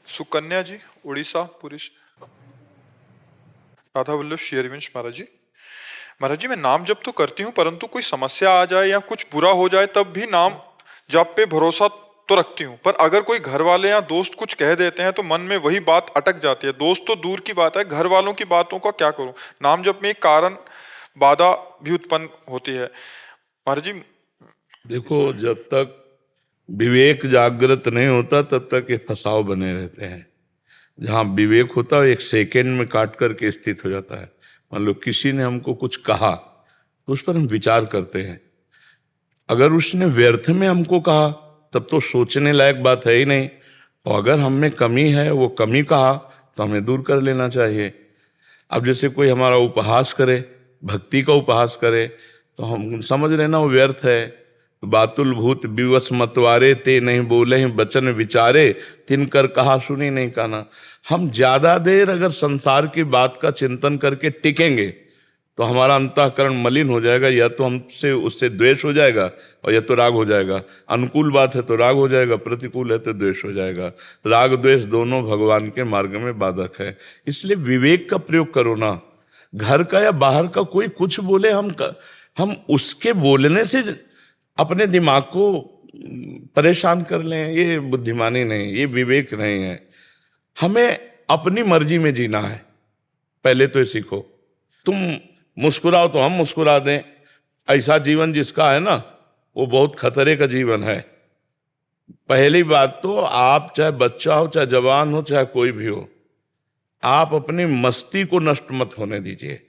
सुकन्या जी, Orissa police. Radha Vallabh Shri Harivansh महाराज जी। महाराज जी, मैं नाम जप तो करती हूँ, परंतु कोई समस्या आ जाए या कुछ बुरा हो जाए तब भी नाम जप पे भरोसा तो रखती हूँ। पर अगर कोई घर वाले या दोस्त कुछ कह देते हैं तो मन में वही बात अटक जाती है। दोस्त तो दूर की बात है, घर वालों की बातों का क्या करूं? नाम जप में एक कारण बाधा भी उत्पन्न होती है महाराज जी। देखो, जब तक विवेक जागृत नहीं होता तब तक ये फसाव बने रहते हैं। जहाँ विवेक होता है एक सेकेंड में काट करके स्थित हो जाता है। मान लो किसी ने हमको कुछ कहा तो उस पर हम विचार करते हैं। अगर उसने व्यर्थ में हमको कहा तब तो सोचने लायक बात है ही नहीं। और अगर हम में कमी है, वो कमी कहा तो हमें दूर कर लेना चाहिए। अब जैसे कोई हमारा उपहास करे, भक्ति का उपहास करे, तो हम समझ रहे ना वो व्यर्थ है। बातुल भूत विवश मतवारे ते नहीं बोले वचन विचारे तिनकर कहा सुनी नहीं काना। हम ज्यादा देर अगर संसार की बात का चिंतन करके टिकेंगे तो हमारा अंतःकरण मलिन हो जाएगा। या तो हमसे उससे द्वेष हो जाएगा और या तो राग हो जाएगा। अनुकूल बात है तो राग हो जाएगा, प्रतिकूल है तो द्वेष हो जाएगा। राग द्वेष दोनों भगवान के मार्ग में बाधक है। इसलिए विवेक का प्रयोग करो ना। घर का या बाहर का कोई कुछ बोले, हम उसके बोलने से अपने दिमाग को परेशान कर लें, ये बुद्धिमानी नहीं, ये विवेक नहीं है। हमें अपनी मर्जी में जीना है। पहले तो ये सीखो। तुम मुस्कुराओ तो हम मुस्कुरा दें, ऐसा जीवन जिसका है ना वो बहुत खतरे का जीवन है। पहली बात तो आप चाहे बच्चा हो, चाहे जवान हो, चाहे कोई भी हो, आप अपनी मस्ती को नष्ट मत होने दीजिए।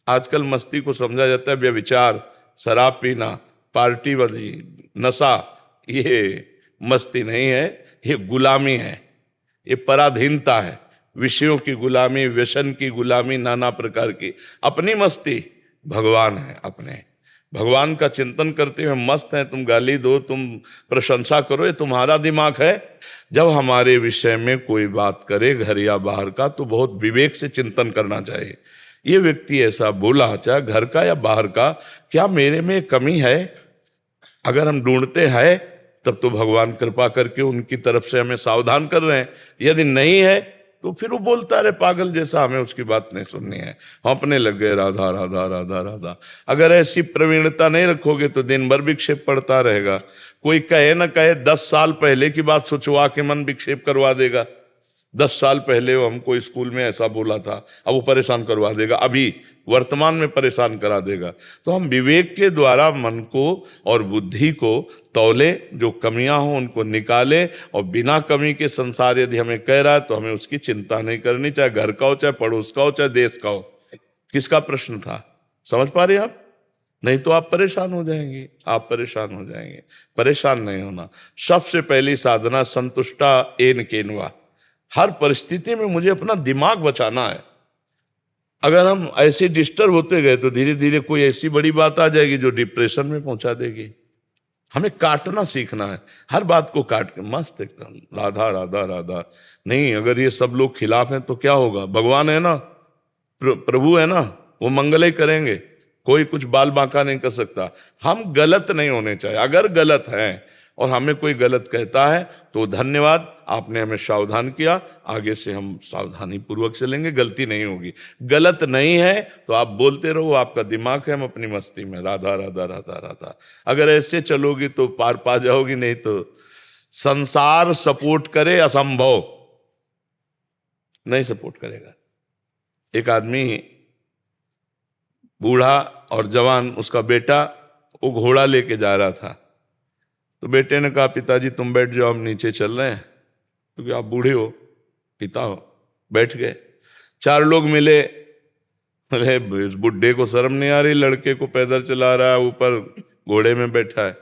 आजकल मस्ती को समझा जाता है व्यभिचार, शराब पीना, पार्टी वाली, नशा। ये मस्ती नहीं है, ये गुलामी है, ये पराधीनता है। विषयों की गुलामी, व्यसन की गुलामी, नाना प्रकार की। अपनी मस्ती भगवान है। अपने भगवान का चिंतन करते हुए मस्त है। तुम गाली दो, तुम प्रशंसा करो, ये तुम्हारा दिमाग है। जब हमारे विषय में कोई बात करे घर या बाहर का, तो बहुत विवेक से चिंतन करना चाहिए। ये व्यक्ति ऐसा बोला, चाहे घर का या बाहर का, क्या मेरे में कमी है? अगर हम ढूंढते हैं तब तो भगवान कृपा करके उनकी तरफ से हमें सावधान कर रहे हैं। यदि नहीं है तो फिर वो बोलता रहे पागल जैसा, हमें उसकी बात नहीं सुननी है। हम अपने लग गए राधा राधा राधा राधा। अगर ऐसी प्रवीणता नहीं रखोगे तो दिन भर विक्षेप पड़ता रहेगा। कोई कहे न कहे 10 साल पहले की बात सोचवा के मन विक्षेप करवा देगा। 10 साल पहले वो हमको स्कूल में ऐसा बोला था, अब वो परेशान करवा देगा, अभी वर्तमान में परेशान करा देगा। तो हम विवेक के द्वारा मन को और बुद्धि को तौले, जो कमियां हो उनको निकाले। और बिना कमी के संसार यदि हमें कह रहा है तो हमें उसकी चिंता नहीं करनी, चाहे घर का हो, चाहे पड़ोस का हो, चाहे देश का हो। किसका प्रश्न था, समझ पा रहे आप? नहीं तो आप परेशान हो जाएंगे, आप परेशान हो जाएंगे। परेशान नहीं होना। सबसे पहली साधना संतुष्टा एन केनवा। हर परिस्थिति में मुझे अपना दिमाग बचाना है। अगर हम ऐसे डिस्टर्ब होते गए तो धीरे धीरे कोई ऐसी बड़ी बात आ जाएगी जो डिप्रेशन में पहुंचा देगी। हमें काटना सीखना है, हर बात को काट के मस्त एकदम राधा राधा राधा। नहीं, अगर ये सब लोग खिलाफ हैं तो क्या होगा? भगवान है ना, प्रभु है ना, वो मंगल ही करेंगे। कोई कुछ बाल बांका नहीं कर सकता। हम गलत नहीं होने चाहिए। अगर गलत है और हमें कोई गलत कहता है तो धन्यवाद, आपने हमें सावधान किया, आगे से हम सावधानी पूर्वक चलेंगे, गलती नहीं होगी। गलत नहीं है तो आप बोलते रहो, आपका दिमाग है, हम अपनी मस्ती में राधा राधा राधा राधा। अगर ऐसे चलोगी तो पार पा जाओगी, नहीं तो संसार सपोर्ट करे असंभव नहीं सपोर्ट करेगा। एक आदमी बूढ़ा और जवान, उसका बेटा, वो घोड़ा लेके जा रहा था। तो बेटे ने कहा, पिताजी तुम बैठ जाओ, हम नीचे चल रहे हैं, क्योंकि आप बूढ़े हो, पिता हो। बैठ गए। 4 लोग मिले। अरे इस बुढ़े को शर्म नहीं आ रही, लड़के को पैदल चला रहा है, ऊपर घोड़े में बैठा है।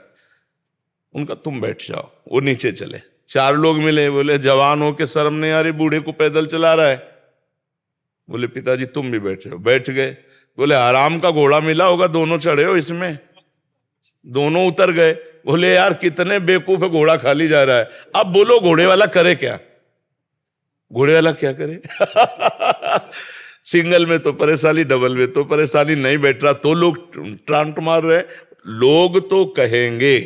उनका तुम बैठ जाओ, वो नीचे चले। 4 लोग मिले, बोले जवान हो के शर्म नहीं आ रही, बूढ़े को पैदल चला रहा है। बोले पिताजी तुम भी बैठ जाओ। बैठ गए। बोले आराम का घोड़ा मिला होगा, दोनों चढ़े हो इसमें। दोनों उतर गए। बोले यार कितने बेवकूफ है, घोड़ा खाली जा रहा है। अब बोलो घोड़े वाला करे क्या? घोड़े वाला क्या करे? सिंगल में तो परेशानी, डबल में तो परेशानी, नहीं बैठ रहा तो लोग ट्रांट मार रहे। लोग तो कहेंगे,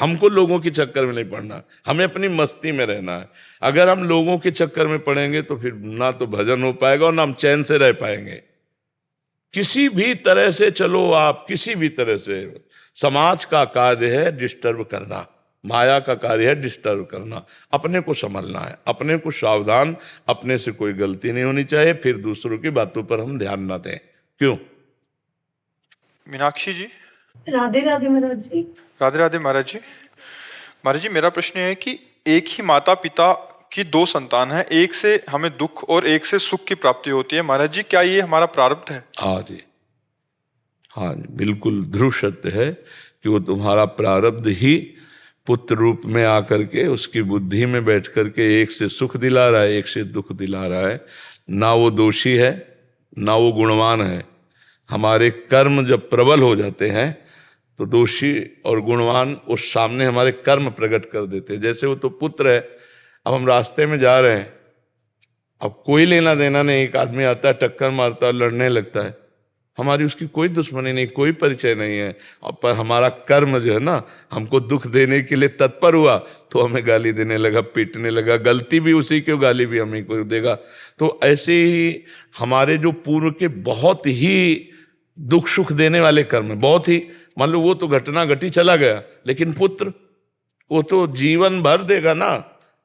हमको लोगों के चक्कर में नहीं पड़ना, हमें अपनी मस्ती में रहना है। अगर हम लोगों के चक्कर में पड़ेंगे तो फिर ना तो भजन हो पाएगा और ना हम चैन से रह पाएंगे। किसी भी तरह से चलो आप, किसी भी तरह से। समाज का कार्य है डिस्टर्ब करना, माया का कार्य है डिस्टर्ब करना। अपने को संभलना है, अपने को सावधान, अपने से कोई गलती नहीं होनी चाहिए, फिर दूसरों की बातों पर हम ध्यान ना दें। क्यों? मीनाक्षी जी। राधे राधे महाराज जी। राधे राधे महाराज जी। महाराज जी, मेरा प्रश्न है कि एक ही माता पिता की दो संतान है, एक से हमें दुख और एक से सुख की प्राप्ति होती है। महाराज जी, क्या ये हमारा प्रारब्ध है? हाँ जी, हाँ जी, बिल्कुल ध्रुव सत्य है कि वो तुम्हारा प्रारब्ध ही पुत्र रूप में आकर के उसकी बुद्धि में बैठ करके एक से सुख दिला रहा है, एक से दुख दिला रहा है। ना वो दोषी है ना वो गुणवान है। हमारे कर्म जब प्रबल हो जाते हैं तो दोषी और गुणवान उस सामने हमारे कर्म प्रकट कर देते हैं। जैसे वो तो पुत्र है, अब हम रास्ते में जा रहे हैं, अब कोई लेना देना नहीं, एक आदमी आता है टक्कर मारता है, लड़ने लगता है, हमारी उसकी कोई दुश्मनी नहीं, कोई परिचय नहीं है, पर हमारा कर्म जो है ना हमको दुख देने के लिए तत्पर हुआ तो हमें गाली देने लगा, पीटने लगा, गलती भी उसी की, गाली भी हमें को देगा। तो ऐसे ही हमारे जो पूर्व के बहुत ही दुख सुख देने वाले कर्म, बहुत ही, मान लो वो तो घटना घटी चला गया, लेकिन पुत्र वो तो जीवन भर देगा ना,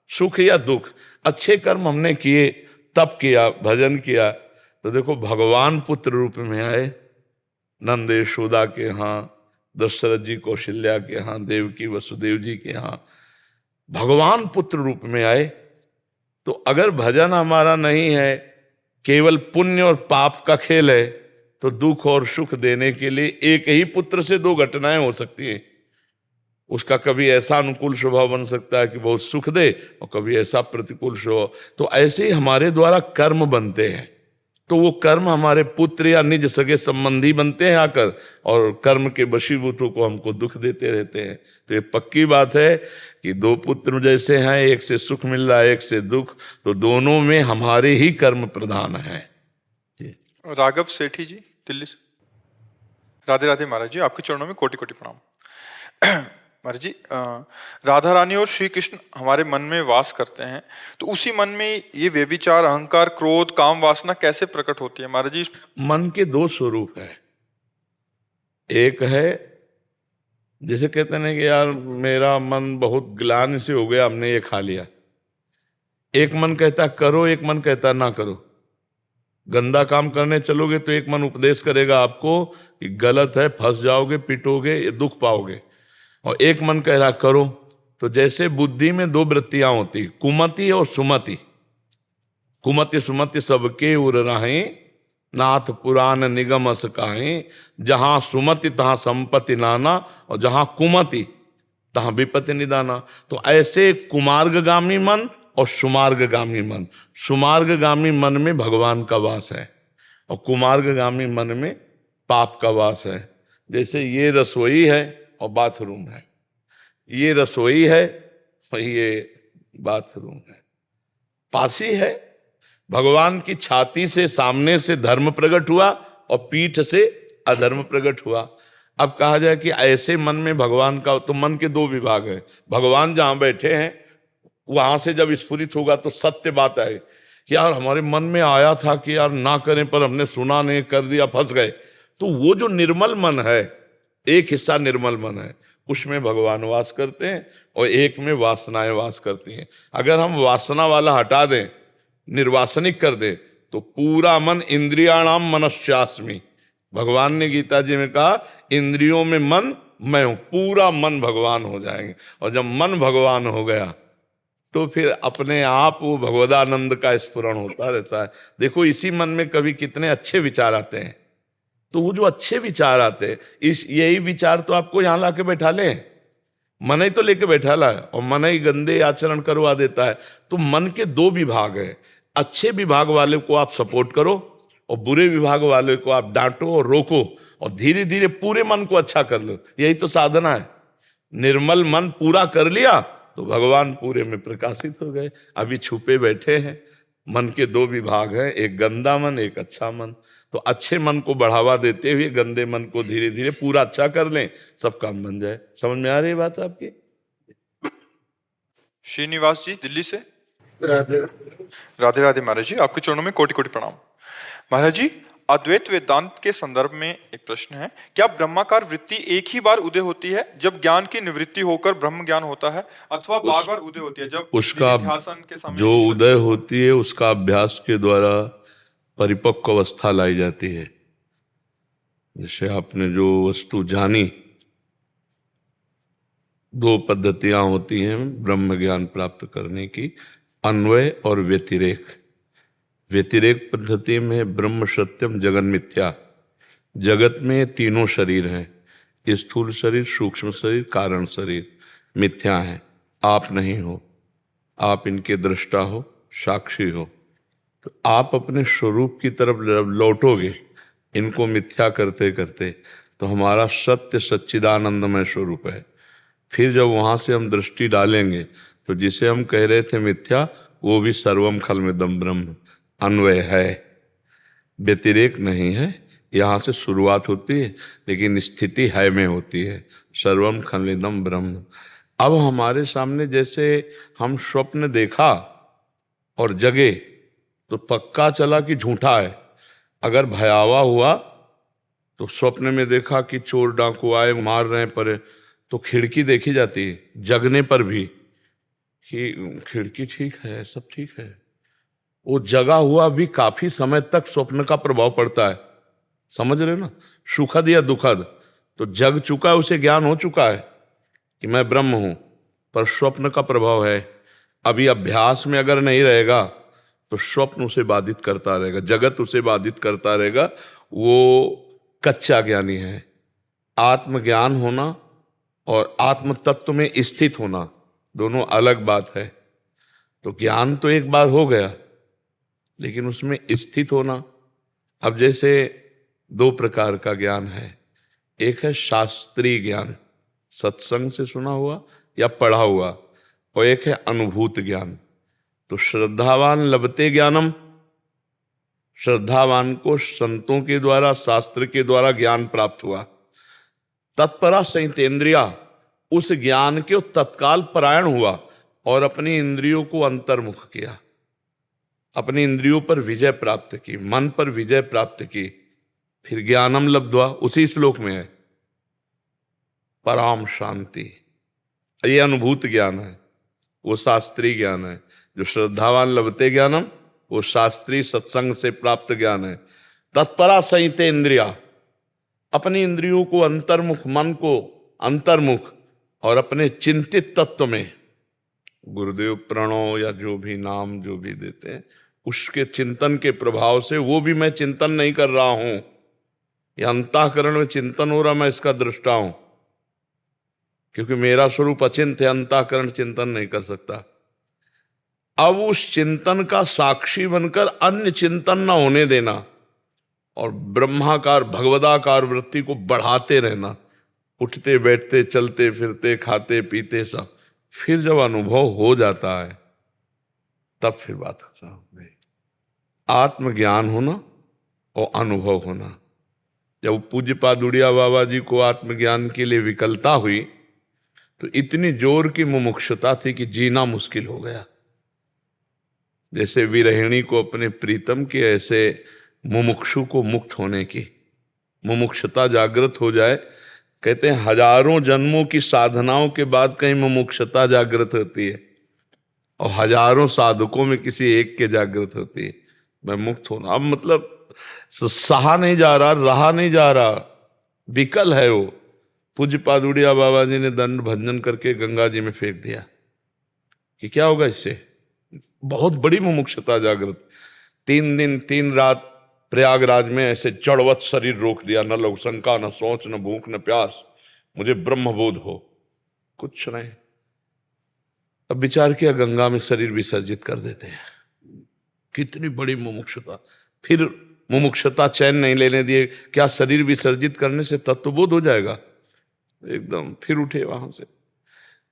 सुख या दुख। अच्छे कर्म हमने किए, तप किया, भजन किया, तो देखो भगवान पुत्र रूप में आए, नंद यशोदा के यहाँ, दशरथ जी कौशल्या के यहाँ, देवकी वसुदेव जी के यहाँ भगवान पुत्र रूप में आए। तो अगर भजन हमारा नहीं है, केवल पुण्य और पाप का खेल है, तो दुख और सुख देने के लिए एक ही पुत्र से दो घटनाएं हो सकती हैं। उसका कभी ऐसा अनुकूल स्वभाव बन सकता है कि बहुत सुख दे, और कभी ऐसा प्रतिकूल स्वभाव। तो ऐसे ही हमारे द्वारा कर्म बनते हैं, तो वो कर्म हमारे पुत्र या निज सगे संबंधी बनते हैं आकर, और कर्म के वशीभूतों को हमको दुख देते रहते हैं। तो ये पक्की बात है कि दो पुत्र जैसे हैं, एक से सुख मिल रहा है, एक से दुख, तो दोनों में हमारे ही कर्म प्रधान हैं। राघव सेठी जी, दिल्ली से। राधे राधे महाराज जी, आपके चरणों में कोटि कोटि प्रणाम। महाराज जी, राधा रानी और श्री कृष्ण हमारे मन में वास करते हैं, तो उसी मन में ये व्यभिचार, अहंकार, क्रोध, काम, वासना कैसे प्रकट होती है महाराज जी? मन के दो स्वरूप है। एक है जैसे कहते हैं कि यार मेरा मन बहुत ग्लानि से हो गया, हमने ये खा लिया। एक मन कहता करो, एक मन कहता ना करो। गंदा काम करने चलोगे तो एक मन उपदेश करेगा आपको कि गलत है, फंस जाओगे, पिटोगे, ये दुख पाओगे, और एक मन कह रहा करो। तो जैसे बुद्धि में दो वृत्तियां होती, कुमति और सुमति। कुमति सुमति सबके उर राहे, नाथ पुराण निगम अस काहे। जहां सुमति तहां संपत्ति नाना, और जहां कुमति तहां विपत्ति निदाना। तो ऐसे कुमार्गगामी मन और सुमार्गगामी मन। सुमार्गगामी मन में भगवान का वास है, और कुमार्गगामी मन में पाप का वास है। जैसे ये रसोई है और बाथरूम है, ये रसोई है और ये बाथरूम है, पासी है। भगवान की छाती से सामने से धर्म प्रकट हुआ और पीठ से अधर्म प्रकट हुआ। अब कहा जाए कि ऐसे मन में भगवान का, तो मन के दो विभाग है। भगवान जहां बैठे हैं वहां से जब स्फुरित होगा तो सत्य बात है, यार हमारे मन में आया था कि यार ना करें, पर हमने सुना नहीं, कर दिया, फंस गए। तो वो जो निर्मल मन है, एक हिस्सा निर्मल मन है, उसमें भगवान वास करते हैं, और एक में वासनाएं वास करती हैं। अगर हम वासना वाला हटा दें, निर्वासनिक कर दें, तो पूरा मन इंद्रियाणाम मनश्चास्मि। भगवान ने गीता जी में कहा इंद्रियों में मन मैं हूं, पूरा मन भगवान हो जाएंगे। और जब मन भगवान हो गया तो फिर अपने आप वो भगवदानंद का स्फुरण होता रहता है। देखो इसी मन में कभी कितने अच्छे विचार आते हैं, तो वो जो अच्छे विचार आते हैं, यही विचार तो आपको यहां लाके बैठा ले, मन ही तो लेके बैठा ला, और मन ही गंदे आचरण करवा देता है। तो मन के दो विभाग है, अच्छे विभाग वाले को आप सपोर्ट करो और बुरे विभाग वाले को आप डांटो और रोको, और धीरे धीरे पूरे मन को अच्छा कर लो। यही तो साधना है। निर्मल मन पूरा कर लिया तो भगवान पूरे में प्रकाशित हो गए। अभी छुपे बैठे हैं। मन के दो विभाग हैं, एक गंदा मन, एक अच्छा मन। तो अच्छे मन को बढ़ावा देते हुए गंदे मन को धीरे धीरे पूरा अच्छा कर लें, सब काम बन जाए। समझ में आ रही है बात आपकी? श्रीनिवास जी दिल्ली से। राधे राधे राधे महाराज जी, आपके चरणों में कोटि कोटि प्रणाम। महाराज जी, अद्वैत वेदांत के संदर्भ में एक प्रश्न है, क्या ब्रह्माकार वृत्ति एक ही बार उदय होती है जब ज्ञान की निवृत्ति होकर ब्रह्म ज्ञान होता है, अथवा बार बार उदय होती है जब उसका निधिध्यासन के समय जो उदय होती है उसका अभ्यास के द्वारा परिपक्व अवस्था लाई जाती है। जैसे आपने जो वस्तु जानी, दो पद्धतियां होती हैं ब्रह्म ज्ञान प्राप्त करने की, अन्वय और व्यतिरेक। व्यतिरेक पद्धति में ब्रह्म सत्यम जगन मिथ्या। जगत में तीनों शरीर हैं, स्थूल शरीर, सूक्ष्म शरीर, कारण शरीर मिथ्या हैं। आप नहीं हो, आप इनके दृष्टा हो, साक्षी हो। तो आप अपने स्वरूप की तरफ जब लौटोगे इनको मिथ्या करते करते, तो हमारा सत्य सच्चिदानंदमय स्वरूप है। फिर जब वहां से हम दृष्टि डालेंगे तो जिसे हम कह रहे थे मिथ्या, वो भी सर्वम खलमिदम ब्रह्म अन्वय है, व्यतिरेक नहीं है। यहाँ से शुरुआत होती है लेकिन स्थिति है में होती है, सर्वम खलमिदम ब्रह्म। अब हमारे सामने जैसे हम स्वप्न देखा और जगे तो पक्का चला कि झूठा है। अगर भयावह हुआ तो स्वप्न में देखा कि चोर डाकू आए मार रहे हैं, पर तो खिड़की देखी जाती है जगने पर भी कि खिड़की ठीक है, सब ठीक है। वो जगा हुआ भी काफी समय तक स्वप्न का प्रभाव पड़ता है, समझ रहे हो ना, सुखद या दुखद। तो जग चुका है, उसे ज्ञान हो चुका है कि मैं ब्रह्म हूं, पर स्वप्न का प्रभाव है। अभी अभ्यास में अगर नहीं रहेगा तो स्वप्न उसे बाधित करता रहेगा, जगत उसे बाधित करता रहेगा। वो कच्चा ज्ञानी है। आत्मज्ञान होना और आत्म तत्व में स्थित होना दोनों अलग बात है। तो ज्ञान तो एक बार हो गया, लेकिन उसमें स्थित होना। अब जैसे दो प्रकार का ज्ञान है, एक है शास्त्रीय ज्ञान, सत्संग से सुना हुआ या पढ़ा हुआ, और एक है अनुभूत ज्ञान। तो श्रद्धावान लभते ज्ञानम, श्रद्धावान को संतों के द्वारा, शास्त्र के द्वारा ज्ञान प्राप्त हुआ। तत्परा संयतेन्द्रिया, उस ज्ञान के तत्काल परायण हुआ और अपनी इंद्रियों को अंतर्मुख किया, अपनी इंद्रियों पर विजय प्राप्त की, मन पर विजय प्राप्त की। फिर ज्ञानम लब्ध्वा, उसी श्लोक में है, पराम शांति। ये अनुभूत ज्ञान है, वो शास्त्रीय ज्ञान है। जो श्रद्धावान लभते ज्ञानम, वो शास्त्रीय सत्संग से प्राप्त ज्ञान है। तत्परा संयते इंद्रिया, अपनी इंद्रियों को अंतर्मुख, मन को अंतर्मुख और अपने चिंतित तत्व में, गुरुदेव प्रणव या जो भी नाम जो भी देते हैं, उसके चिंतन के प्रभाव से, वो भी मैं चिंतन नहीं कर रहा हूं, या अंतःकरण में चिंतन हो रहा, मैं इसका दृष्टा हूं, क्योंकि मेरा स्वरूप अचिंत है, अंतःकरण चिंतन नहीं कर सकता। अब उस चिंतन का साक्षी बनकर अन्य चिंतन न होने देना और ब्रह्माकार भगवदाकार वृत्ति को बढ़ाते रहना, उठते बैठते चलते फिरते खाते पीते सब। फिर जब अनुभव हो जाता है तब फिर बात करता हूं, आत्मज्ञान होना और अनुभव होना। जब पूज्यपाद उड़िया बाबा जी को आत्मज्ञान के लिए विकलता हुई तो इतनी जोर की मुमुक्षुता थी कि जीना मुश्किल हो गया। जैसे विरहिणी को अपने प्रीतम की, ऐसे मुमुक्षु को मुक्त होने की मुमुक्षुता जागृत हो जाए। कहते हैं हजारों जन्मों की साधनाओं के बाद कहीं मुमुक्षुता जागृत होती है, और हजारों साधकों में किसी एक के जागृत होती है, मैं मुक्त होना। अब मतलब सहा नहीं जा रहा, रहा नहीं जा रहा, विकल है वो। पूज्यपाद उड़िया बाबा जी ने दंड भंजन करके गंगा जी में फेंक दिया कि क्या होगा इससे, बहुत बड़ी मुमुक्षुता जागृत। 3 दिन 3 रात प्रयागराज में ऐसे जड़वत शरीर रोक दिया, न लघुशंका, न सोच, न भूख, न प्यास, मुझे ब्रह्मबोध हो, कुछ नहीं। अब विचार किया गंगा में शरीर विसर्जित कर देते हैं, कितनी बड़ी मुमुक्षुता। फिर मुमुक्षुता चैन नहीं लेने दिए, क्या शरीर विसर्जित करने से तत्वबोध हो जाएगा, एकदम। फिर उठे वहां से।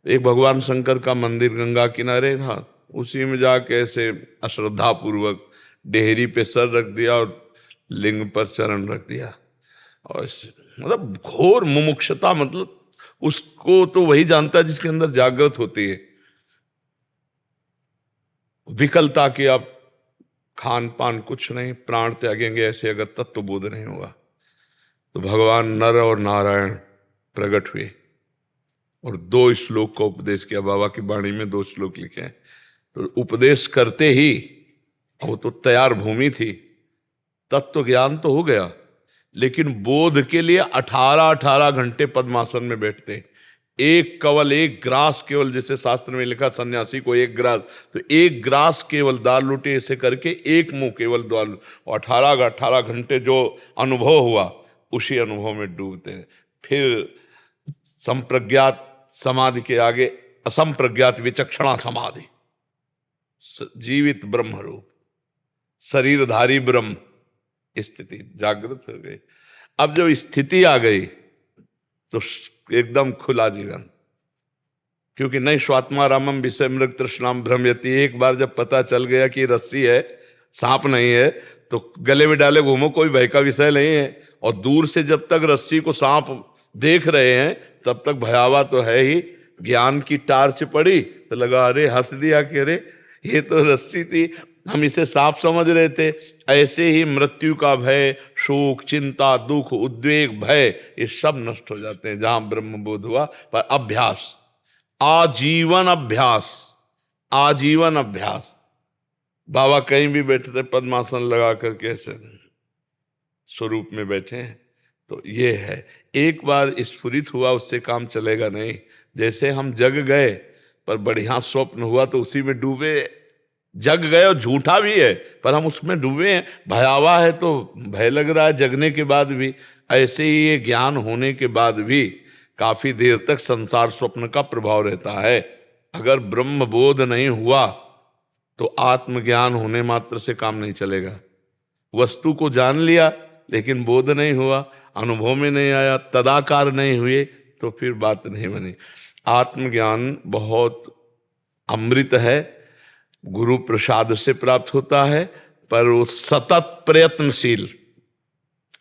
एक भगवान शंकर का मंदिर गंगा किनारे था, उसी में जाके ऐसे अश्रद्धा पूर्वक डेहरी पे सर रख दिया और लिंग पर चरण रख दिया, और मतलब घोर मुमुक्षुता। मतलब उसको तो वही जानता है जिसके अंदर जागृत होती है। विकलता की अब खान पान कुछ नहीं, प्राण त्यागेंगे ऐसे अगर तत्वबोध नहीं होगा। तो भगवान नर और नारायण प्रकट हुए और 2 श्लोक का उपदेश किया। बाबा की वाणी में 2 श्लोक लिखे हैं। तो उपदेश करते ही, वो तो तैयार भूमि थी, तत्व ज्ञान तो हो गया, लेकिन बोध के लिए 18 घंटे पद्मासन में बैठते। एक ग्रास केवल, जैसे शास्त्र में लिखा सन्यासी को 1 ग्रास, तो 1 ग्रास केवल दाल रोटी ऐसे करके 1 मुंह केवल दाल, और 18 घंटे जो अनुभव हुआ उसी अनुभव में डूबते। फिर संप्रज्ञात समाधि के आगे असंप्रज्ञात विचक्षणा समाधि, जीवित ब्रह्म रूप, शरीरधारी ब्रह्म स्थिति जागृत हो गई। अब जब स्थिति आ गई तो एकदम खुला जीवन, क्योंकि नहीं स्वात्मा रामम विषय मृग तृष्णाम भ्रमयति। एक बार जब पता चल गया कि रस्सी है, सांप नहीं है, तो गले में डाले घूमो, कोई भय का विषय नहीं है। और दूर से जब तक रस्सी को सांप देख रहे हैं तब तक भयावह तो है ही। ज्ञान की टार्च पड़ी तो लगा, अरे हंस दिया कि अरे ये तो रस्सी थी, हम इसे सांप समझ रहे थे। ऐसे ही मृत्यु का भय, शोक, चिंता, दुख, उद्वेग, भय, ये सब नष्ट हो जाते हैं जहां ब्रह्मबोध हुआ। पर अभ्यास, आजीवन अभ्यास, आजीवन अभ्यास। बाबा कहीं भी बैठे थे पद्मासन लगा करके ऐसे स्वरूप में बैठे हैं। तो ये है, एक बार स्फुरित हुआ उससे काम चलेगा नहीं। जैसे हम जग गए पर बढ़िया स्वप्न हुआ तो उसी में डूबे, जग गए और झूठा भी है पर हम उसमें डूबे हैं। भयावह है तो भय लग रहा है जगने के बाद भी। ऐसे ही ये ज्ञान होने के बाद भी काफी देर तक संसार स्वप्न का प्रभाव रहता है। अगर ब्रह्म बोध नहीं हुआ तो आत्मज्ञान होने मात्र से काम नहीं चलेगा। वस्तु को जान लिया लेकिन बोध नहीं हुआ, अनुभव में नहीं आया, तदाकार नहीं हुए, तो फिर बात नहीं बनी। आत्मज्ञान बहुत अमृत है, गुरु प्रसाद से प्राप्त होता है, पर वो सतत प्रयत्नशील,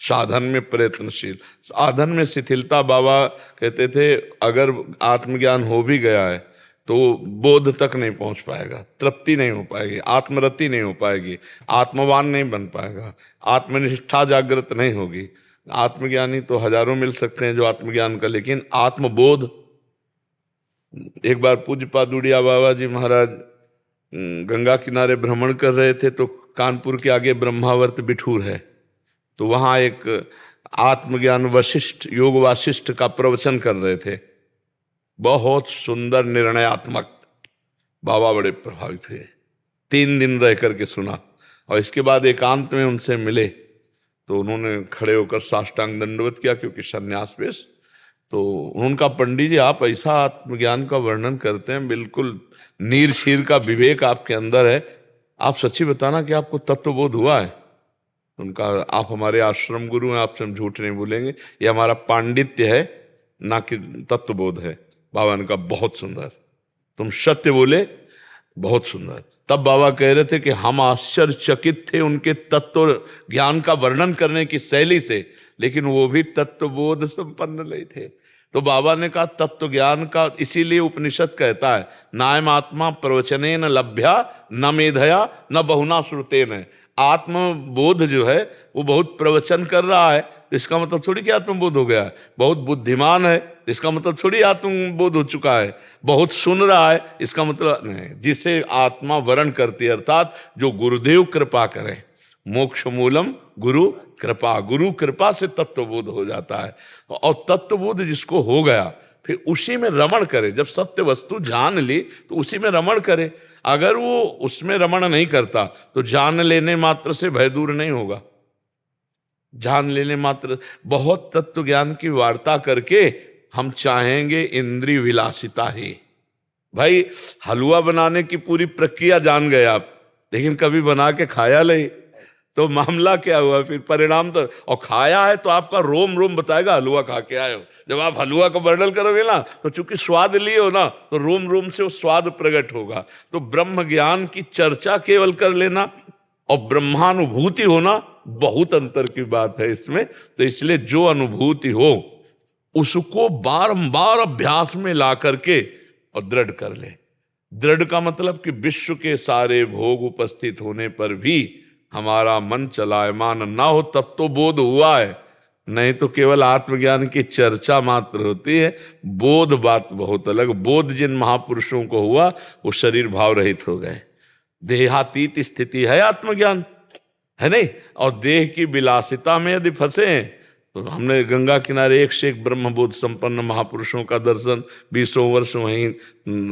साधन में प्रयत्नशील। साधन में शिथिलता, बाबा कहते थे अगर आत्मज्ञान हो भी गया है तो बोध तक नहीं पहुंच पाएगा, तृप्ति नहीं हो पाएगी, आत्मरति नहीं हो पाएगी, आत्मवान नहीं बन पाएगा, आत्मनिष्ठा जागृत नहीं होगी। आत्मज्ञानी तो हजारों मिल सकते हैं जो आत्मज्ञान का, लेकिन आत्मबोध। एक बार पूज्य पादुड़िया बाबा जी महाराज गंगा किनारे भ्रमण कर रहे थे तो कानपुर के आगे ब्रह्मावर्त बिठूर है, तो वहाँ एक आत्मज्ञान वशिष्ठ, योग वाशिष्ठ का प्रवचन कर रहे थे। बहुत सुंदर, निर्णयात्मक। बाबा बड़े प्रभावित हुए, 3 दिन रह करके सुना। और इसके बाद एकांत में उनसे मिले तो उन्होंने खड़े होकर साष्टांग दंडवत किया, क्योंकि सन्यास पेश। तो उनका, पंडित जी आप ऐसा आत्मज्ञान का वर्णन करते हैं, बिल्कुल नीर शीर का विवेक आपके अंदर है, आप सच्ची बताना कि आपको तत्वबोध हुआ है। उनका, आप हमारे आश्रम गुरु हैं, आपसे हम झूठ नहीं बोलेंगे, ये हमारा पांडित्य है ना कि तत्वबोध है। बाबा ने कहा बहुत सुंदर, तुम सत्य बोले, बहुत सुंदर। तब बाबा कह रहे थे कि हम आश्चर्यचकित थे उनके तत्व ज्ञान का वर्णन करने की शैली से, लेकिन वो भी तत्वबोध संपन्न नहीं थे। तो बाबा ने कहा तत्व ज्ञान का, इसीलिए उपनिषद कहता है नायम आत्मा प्रवचने न लभ्या न मेधया न बहुना श्रुतेन। आत्मबोध जो है वो बहुत प्रवचन कर रहा है, तो इसका मतलब थोड़ी कि आत्मबोध हो गया है। बहुत बुद्धिमान है, इसका मतलब थोड़ी आत्मबोध हो चुका है। बहुत सुन रहा है, इसका मतलब नहीं। जिसे आत्मा वरण करती है, अर्थात जो गुरुदेव कृपा करे, मोक्ष मूलम गुरु कृपा, गुरु कृपा से तत्वबोध हो जाता है। और तत्वबोध जिसको हो गया फिर उसी में रमण करे। जब सत्य वस्तु जान ली तो उसी में रमण करे। अगर वो उसमें रमण नहीं करता तो जान लेने मात्र से भय दूर नहीं होगा। जान लेने मात्र, बहुत तत्व ज्ञान की वार्ता करके हम चाहेंगे इंद्रिय विलासिता ही। भाई हलवा बनाने की पूरी प्रक्रिया जान गए आप, लेकिन कभी बना के खाया नहीं, तो मामला क्या हुआ फिर? परिणाम तो, और खाया है तो आपका रोम रोम बताएगा हलवा खा के आए हो। जब आप हलवा का वर्णन करोगे ना, तो चूंकि स्वाद लिए हो ना, तो रोम रोम से वो स्वाद प्रकट होगा। तो ब्रह्म ज्ञान की चर्चा केवल कर लेना और ब्रह्मानुभूति होना बहुत अंतर की बात है इसमें। तो इसलिए जो अनुभूति हो उसको बारंबार अभ्यास में ला करके और दृढ़ कर ले। दृढ़ का मतलब कि विश्व के सारे भोग उपस्थित होने पर भी हमारा मन चलायमान ना हो, तब तो बोध हुआ है। नहीं तो केवल आत्मज्ञान की चर्चा मात्र होती है, बोध बात बहुत अलग। बोध जिन महापुरुषों को हुआ वो शरीर भाव रहित हो गए, देहातीत स्थिति है आत्मज्ञान, है नहीं। और देह की विलासिता में यदि फंसे हैं तो हमने गंगा किनारे एक से एक ब्रह्मबोध संपन्न महापुरुषों का दर्शन, 20 वर्ष वहीं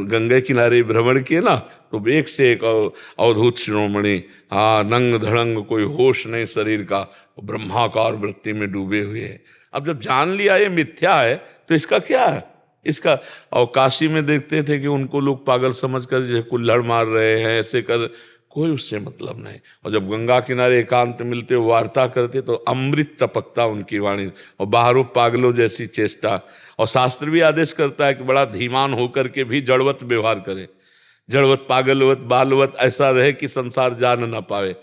गंगा किनारे भ्रमण किए ना, तो एक से एक अवधूत शिरोमणि, हाँ, नंग धड़ंग, कोई होश नहीं शरीर का, ब्रह्माकार वृत्ति में डूबे हुए हैं। अब जब जान लिया ये मिथ्या है तो इसका क्या है, इसका। और काशी में देखते थे कि उनको लोग पागल समझकर जैसे कुल्हड़ मार रहे हैं, ऐसे कर, कोई उससे मतलब नहीं। और जब गंगा किनारे एकांत मिलते वार्ता करते तो अमृत टपकता उनकी वाणी, और बाहरों पागलों जैसी चेष्टा। और शास्त्र भी आदेश करता है कि बड़ा धीमान होकर के भी जड़वत व्यवहार करे, जड़वत, पागलवत, बालवत ऐसा रहे कि संसार जान ना पावे।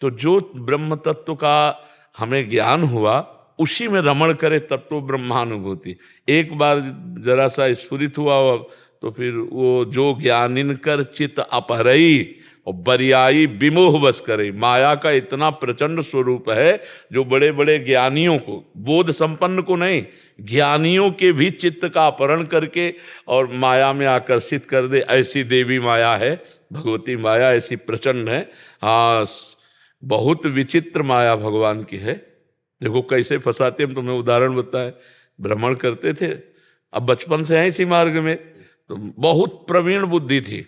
तो जो ब्रह्म तत्व का हमें ज्ञान हुआ उसी में रमण करे तब तो ब्रह्मानुभूति। एक बार जरा सा स्फुरित हुआ तो फिर वो जो ज्ञानिन कर चित अपहरई और बरियाई विमोह बस करे। माया का इतना प्रचंड स्वरूप है जो बड़े बड़े ज्ञानियों को, बोध संपन्न को नहीं, ज्ञानियों के भी चित्त का अपहरण करके और माया में आकर्षित कर दे। ऐसी देवी माया है, भगवती माया ऐसी प्रचंड है। हाँ, बहुत विचित्र माया भगवान की है। देखो कैसे फंसाते, हम तुम्हें उदाहरण बताए। भ्रमण करते थे, अब बचपन से हैं इसी मार्ग में, तो बहुत प्रवीण बुद्धि थी।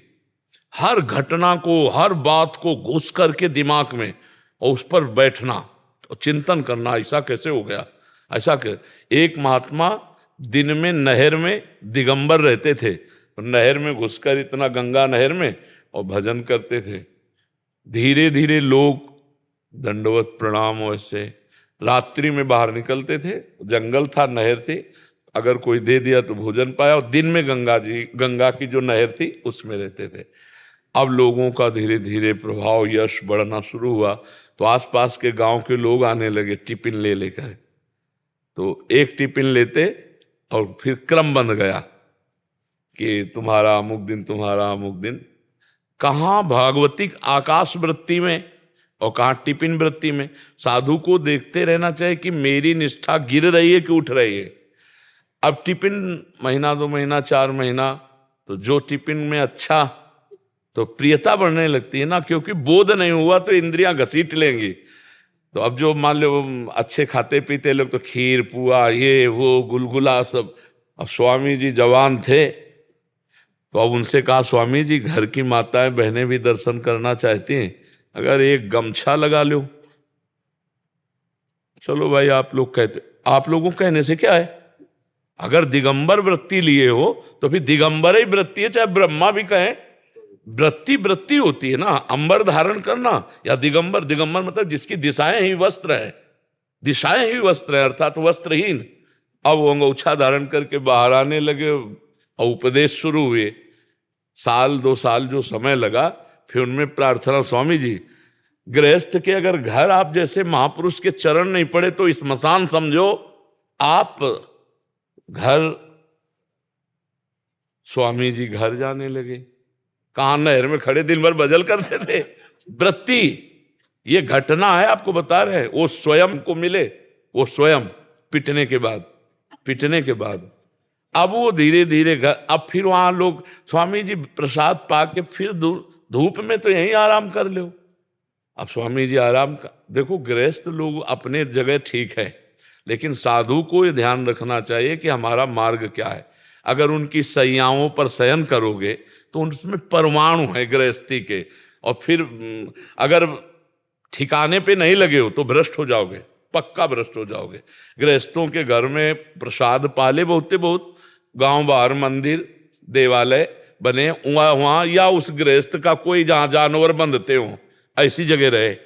हर घटना को, हर बात को घुस करके दिमाग में और उस पर बैठना और चिंतन करना, ऐसा कैसे हो गया, ऐसा कर। एक महात्मा दिन में नहर में दिगंबर रहते थे, तो नहर में घुसकर इतना, गंगा नहर में, और भजन करते थे। धीरे धीरे लोग दंडवत प्रणाम वैसे रात्रि में बाहर निकलते थे, जंगल था, नहर थी, अगर कोई दे दिया तो भोजन पाया, और दिन में गंगा की जो नहर थी उसमें रहते थे। अब लोगों का धीरे धीरे प्रभाव, यश बढ़ना शुरू हुआ, तो आसपास के गांव के लोग आने लगे टिफिन ले लेकर। तो एक टिफिन लेते और फिर क्रम बन गया कि तुम्हारा अमुक दिन, तुम्हारा अमुक दिन। कहाँ भागवतिक आकाश वृत्ति में और कहाँ टिफिन वृत्ति में। साधु को देखते रहना चाहिए कि मेरी निष्ठा गिर रही है कि उठ रही है। अब टिफिन महीना, 2 महीना, 4 महीना, तो जो टिफिन में अच्छा, तो प्रियता बढ़ने लगती है ना, क्योंकि बोध नहीं हुआ तो इंद्रियां घसीट लेंगी। तो अब जो मान लो अच्छे खाते पीते लोग तो खीर, पुआ, ये वो, गुलगुला सब। अब स्वामी जी जवान थे तो अब उनसे कहा, स्वामी जी घर की माताएं बहनें भी दर्शन करना चाहती हैं, अगर एक गमछा लगा लो। चलो भाई, आप लोग कहते, आप लोगों कहने से क्या है, अगर दिगंबर वृत्ति लिए हो तो फिर दिगंबर ही वृत्ति है, चाहे ब्रह्मा भी कहें। वृत्ति वृत्ति होती है ना, अंबर धारण करना या दिगंबर। दिगंबर मतलब जिसकी दिशाएं ही वस्त्र है, दिशाएं ही वस्त्र है, अर्थात वस्त्रहीन। अब वो अंगोछा धारण करके बाहर आने लगे और उपदेश शुरू हुए। 1-2 साल जो समय लगा, फिर उनमें प्रार्थना, स्वामी जी गृहस्थ के अगर घर आप जैसे महापुरुष के चरण नहीं पड़े तो स्मशान समझो आप घर। स्वामी जी घर जाने लगे। कहाँ, नहर में खड़े दिन भर भजन करते थे। वृत्ति, ये घटना है, आपको बता रहे हैं। वो स्वयं को मिले, वो स्वयं पिटने के बाद अब वो धीरे धीरे घर। अब फिर वहां लोग, स्वामी जी प्रसाद पाके फिर धूप में तो यहीं आराम कर लो। अब स्वामी जी आराम का, देखो गृहस्थ लोग अपने जगह ठीक है, लेकिन साधु को ये ध्यान रखना चाहिए कि हमारा मार्ग क्या है। अगर उनकी सैयाओं पर शयन करोगे तो उसमें परमाणु है गृहस्थी के, और फिर अगर ठिकाने पे नहीं लगे हो तो भ्रष्ट हो जाओगे, पक्का भ्रष्ट हो जाओगे। गृहस्थों के घर में प्रसाद पाले बहुत गांव बाहर मंदिर देवालय बने, वहां या उस गृहस्थ का कोई जहां जानवर बंधते हो ऐसी जगह रहे।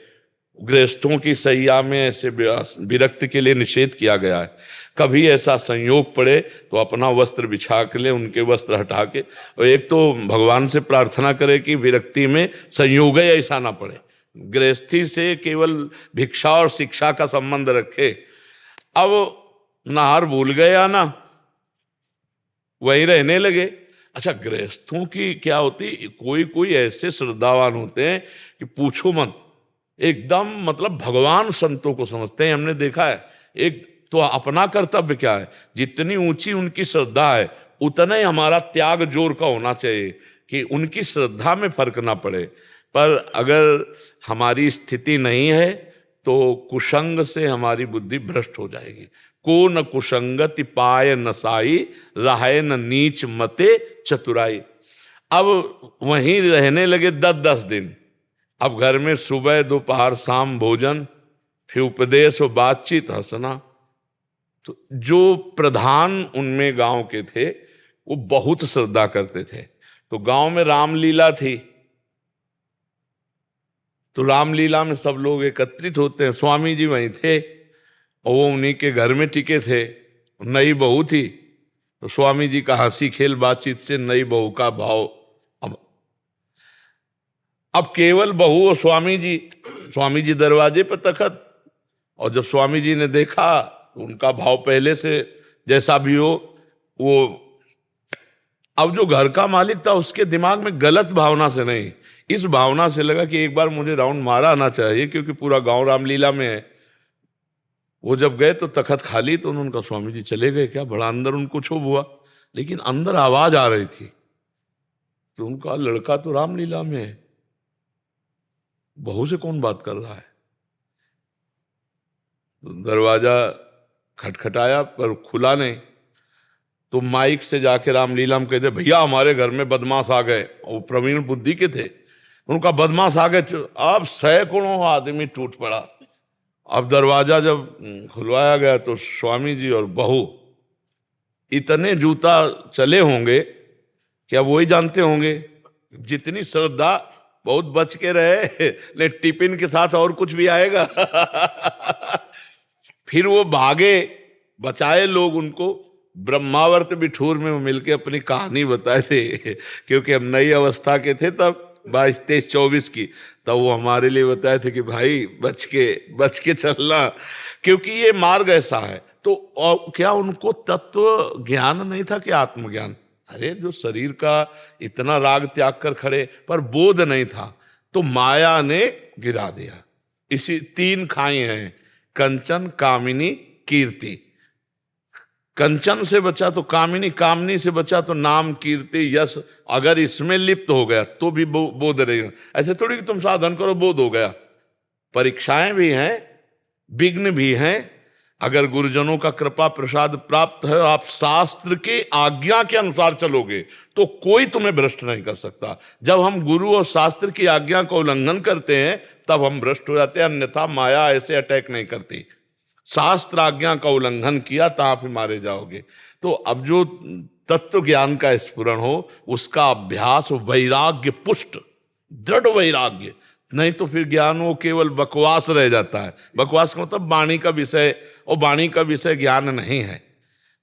गृहस्थों की सैया में ऐसे विरक्त के लिए निषेध किया गया है। कभी ऐसा संयोग पड़े तो अपना वस्त्र बिछा के ले, उनके वस्त्र हटा के। और एक तो भगवान से प्रार्थना करे कि विरक्ति में संयोग ऐसा ना पड़े, गृहस्थी से केवल भिक्षा और शिक्षा का संबंध रखे। अब नहार भूल गए आना, वहीं रहने लगे। अच्छा, गृहस्थों की क्या होती, कोई कोई ऐसे श्रद्धावान होते हैं कि पूछो मत, एकदम मतलब भगवान संतों को समझते हैं। हमने देखा है, एक तो अपना कर्तव्य क्या है, जितनी ऊंची उनकी श्रद्धा है उतना ही हमारा त्याग जोर का होना चाहिए कि उनकी श्रद्धा में फर्क ना पड़े। पर अगर हमारी स्थिति नहीं है तो कुसंग से हमारी बुद्धि भ्रष्ट हो जाएगी। को न कुसंगति पाय नसाई, राहे न नीच मते चतुराई। अब वहीं रहने लगे 10-10 दिन। अब घर में सुबह दोपहर शाम भोजन, फिर उपदेश और बातचीत, हंसना। तो जो प्रधान उनमें गांव के थे वो बहुत श्रद्धा करते थे। तो गांव में रामलीला थी, तो रामलीला में सब लोग एकत्रित होते हैं। स्वामी जी वहीं थे और वो उन्हीं के घर में टिके थे। नई बहू थी तो स्वामी जी का हंसी खेल बातचीत से नई बहू का भाव। अब केवल बहू और स्वामी जी दरवाजे पर तखत, और जब स्वामी जी ने देखा तो उनका भाव पहले से जैसा भी हो वो। अब जो घर का मालिक था उसके दिमाग में गलत भावना से नहीं, इस भावना से लगा कि एक बार मुझे राउंड मारा आना चाहिए क्योंकि पूरा गांव रामलीला में है। वो जब गए तो तखत खाली, तो उन्होंने कहा स्वामी जी चले गए क्या? बड़ा अंदर उनको क्षोभ हुआ, लेकिन अंदर आवाज आ रही थी। तो उनका लड़का तो रामलीला में है, बहू से कौन बात कर रहा है? तो दरवाजा खटखटाया पर खुला नहीं। तो माइक से जाके रामलीला में कहते, भैया हमारे घर में बदमाश आ गए। वो प्रवीण बुद्धि के थे, उनका बदमाश आ गए। अब सैकड़ों आदमी टूट पड़ा। अब दरवाजा जब खुलवाया गया तो स्वामी जी और बहू इतने जूता चले होंगे कि अब वही जानते होंगे। जितनी श्रद्धा, बहुत बच के रहे, ले टिफिन के साथ और कुछ भी आएगा। फिर वो भागे, बचाए लोग उनको। ब्रह्मावर्त बिठूर में वो मिलके अपनी कहानी बताए थे, क्योंकि हम नई अवस्था के थे तब, 22, 23, 24 की। तब वो हमारे लिए बताए थे कि भाई बच के चलना, क्योंकि ये मार्ग ऐसा है। तो और क्या उनको तत्व ज्ञान नहीं था कि आत्मज्ञान? अरे जो शरीर का इतना राग त्याग कर खड़े, पर बोध नहीं था, तो माया ने गिरा दिया। इसी 3 खाई हैं, कंचन, कामिनी, कीर्ति। कंचन से बचा तो कामिनी, कामनी से बचा तो नाम, कीर्ति, यश। अगर इसमें लिप्त हो गया तो भी बोध रहेगा। ऐसे थोड़ी कि तुम साधन करो बोध हो गया। परीक्षाएं भी हैं, विघ्न भी हैं। अगर गुरुजनों का कृपा प्रसाद प्राप्त है, आप शास्त्र की आज्ञा के अनुसार चलोगे तो कोई तुम्हें भ्रष्ट नहीं कर सकता। जब हम गुरु और शास्त्र की आज्ञा का उल्लंघन करते हैं तब हम भ्रष्ट हो जाते हैं, अन्यथा माया ऐसे अटैक नहीं करती। शास्त्र आज्ञा का उल्लंघन किया तो आप ही मारे जाओगे। तो अब जो तत्व ज्ञान का स्फुरण हो, उसका अभ्यास, वैराग्य पुष्ट, दृढ़ वैराग्य, नहीं तो फिर ज्ञान वो केवल बकवास रह जाता है। बकवास का मतलब वाणी का विषय, और वाणी का विषय ज्ञान नहीं है।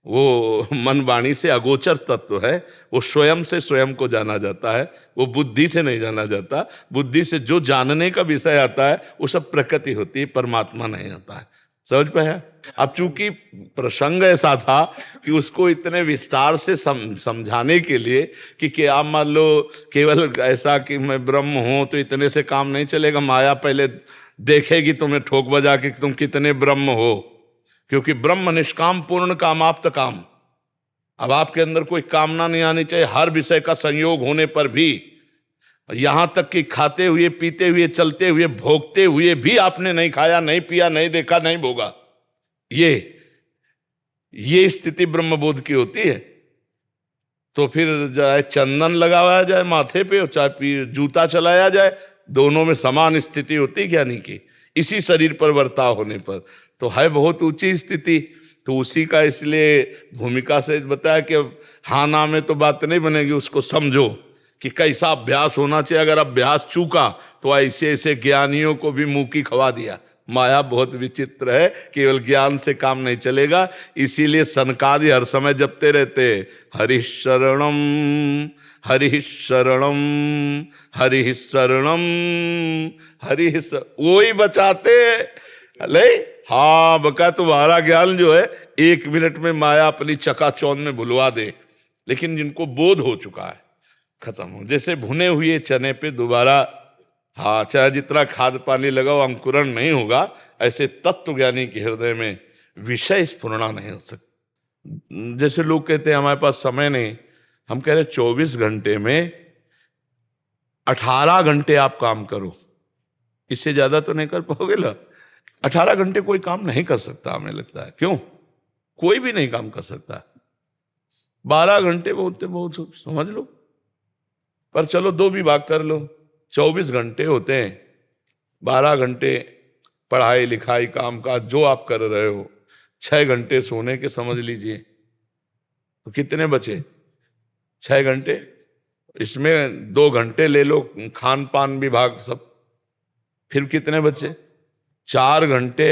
वो मन वाणी से अगोचर तत्व है। वो स्वयं से स्वयं को जाना जाता है, वो बुद्धि से नहीं जाना जाता। बुद्धि से जो जानने का विषय आता है वो सब प्रकृति होती है, परमात्मा नहीं आता है। समझ पाया? अब चूंकि प्रसंग ऐसा था कि उसको इतने विस्तार से समझाने के लिए कि क्या मान लो केवल ऐसा कि मैं ब्रह्म हूं तो इतने से काम नहीं चलेगा। माया पहले देखेगी तुम्हें ठोक बजा के तुम कितने ब्रह्म हो, क्योंकि ब्रह्म निष्काम पूर्ण कामाप्त काम। अब आपके अंदर कोई कामना नहीं आनी चाहिए। हर विषय का संयोग होने पर भी, यहां तक कि खाते हुए, पीते हुए, चलते हुए, भोगते हुए भी आपने नहीं खाया, नहीं पिया, नहीं देखा, नहीं भोगा। ये स्थिति ब्रह्मबोध की होती है। तो फिर चाहे चंदन लगाया जाए माथे पे और चाहे जूता चलाया जाए, दोनों में समान स्थिति होती ज्ञानी की, इसी शरीर पर वर्ताव होने पर। तो है बहुत ऊंची स्थिति। तो उसी का इसलिए भूमिका से बताया कि हाँ ना में तो बात नहीं बनेगी, उसको समझो कि कैसा अभ्यास होना चाहिए। अगर अभ्यास चूका तो ऐसे ऐसे ज्ञानियों को भी मुंह की खवा दिया। माया बहुत विचित्र है, केवल ज्ञान से काम नहीं चलेगा। इसीलिए सनकादि हर समय जपते रहते, हरि शरणम हरि शरणम हरि शरणम हरि। वही बचाते ले। हाँ बका, तुम्हारा ज्ञान जो है 1 मिनट में माया अपनी चकाचौंध में भुलवा दे, लेकिन जिनको बोध हो चुका है खत्म हो। जैसे भुने हुए चने पे दोबारा हाँ चाहे जितना खाद पानी लगाओ अंकुरण नहीं होगा, ऐसे तत्व ज्ञानी के हृदय में विषय स्फुरना नहीं हो सकता। जैसे लोग कहते हैं हमारे पास समय नहीं, हम कह रहे 24 घंटे में 18 घंटे आप काम करो, इससे ज्यादा तो नहीं कर पाओगे ना। 18 घंटे कोई काम नहीं कर सकता हमें लगता है, क्यों? कोई भी नहीं काम कर सकता। 12 घंटे बहुत समझ लो, पर चलो 2 विभाग कर लो, 24 घंटे होते हैं। 12 घंटे पढ़ाई लिखाई काम काज जो आप कर रहे हो, 6 घंटे सोने के समझ लीजिए, तो कितने बचे? 6 घंटे। इसमें 2 घंटे ले लो खान पान विभाग सब, फिर कितने बचे? 4 घंटे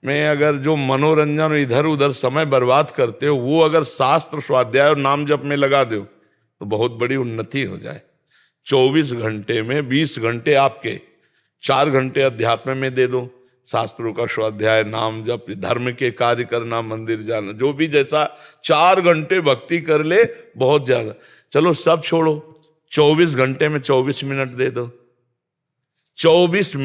में अगर जो मनोरंजन इधर उधर समय बर्बाद करते हो वो अगर शास्त्र स्वाध्याय और नाम जप में लगा दो तो बहुत बड़ी उन्नति हो जाए। 24 घंटे में 20 घंटे आपके, 4 घंटे अध्यात्म में दे दो, शास्त्रों का स्वाध्याय नाम जप धर्म के कार्य करना मंदिर जाना जो भी जैसा, 4 घंटे भक्ति कर ले बहुत ज्यादा। चलो सब छोड़ो, 24 घंटे में 24 मिनट दे दो, 24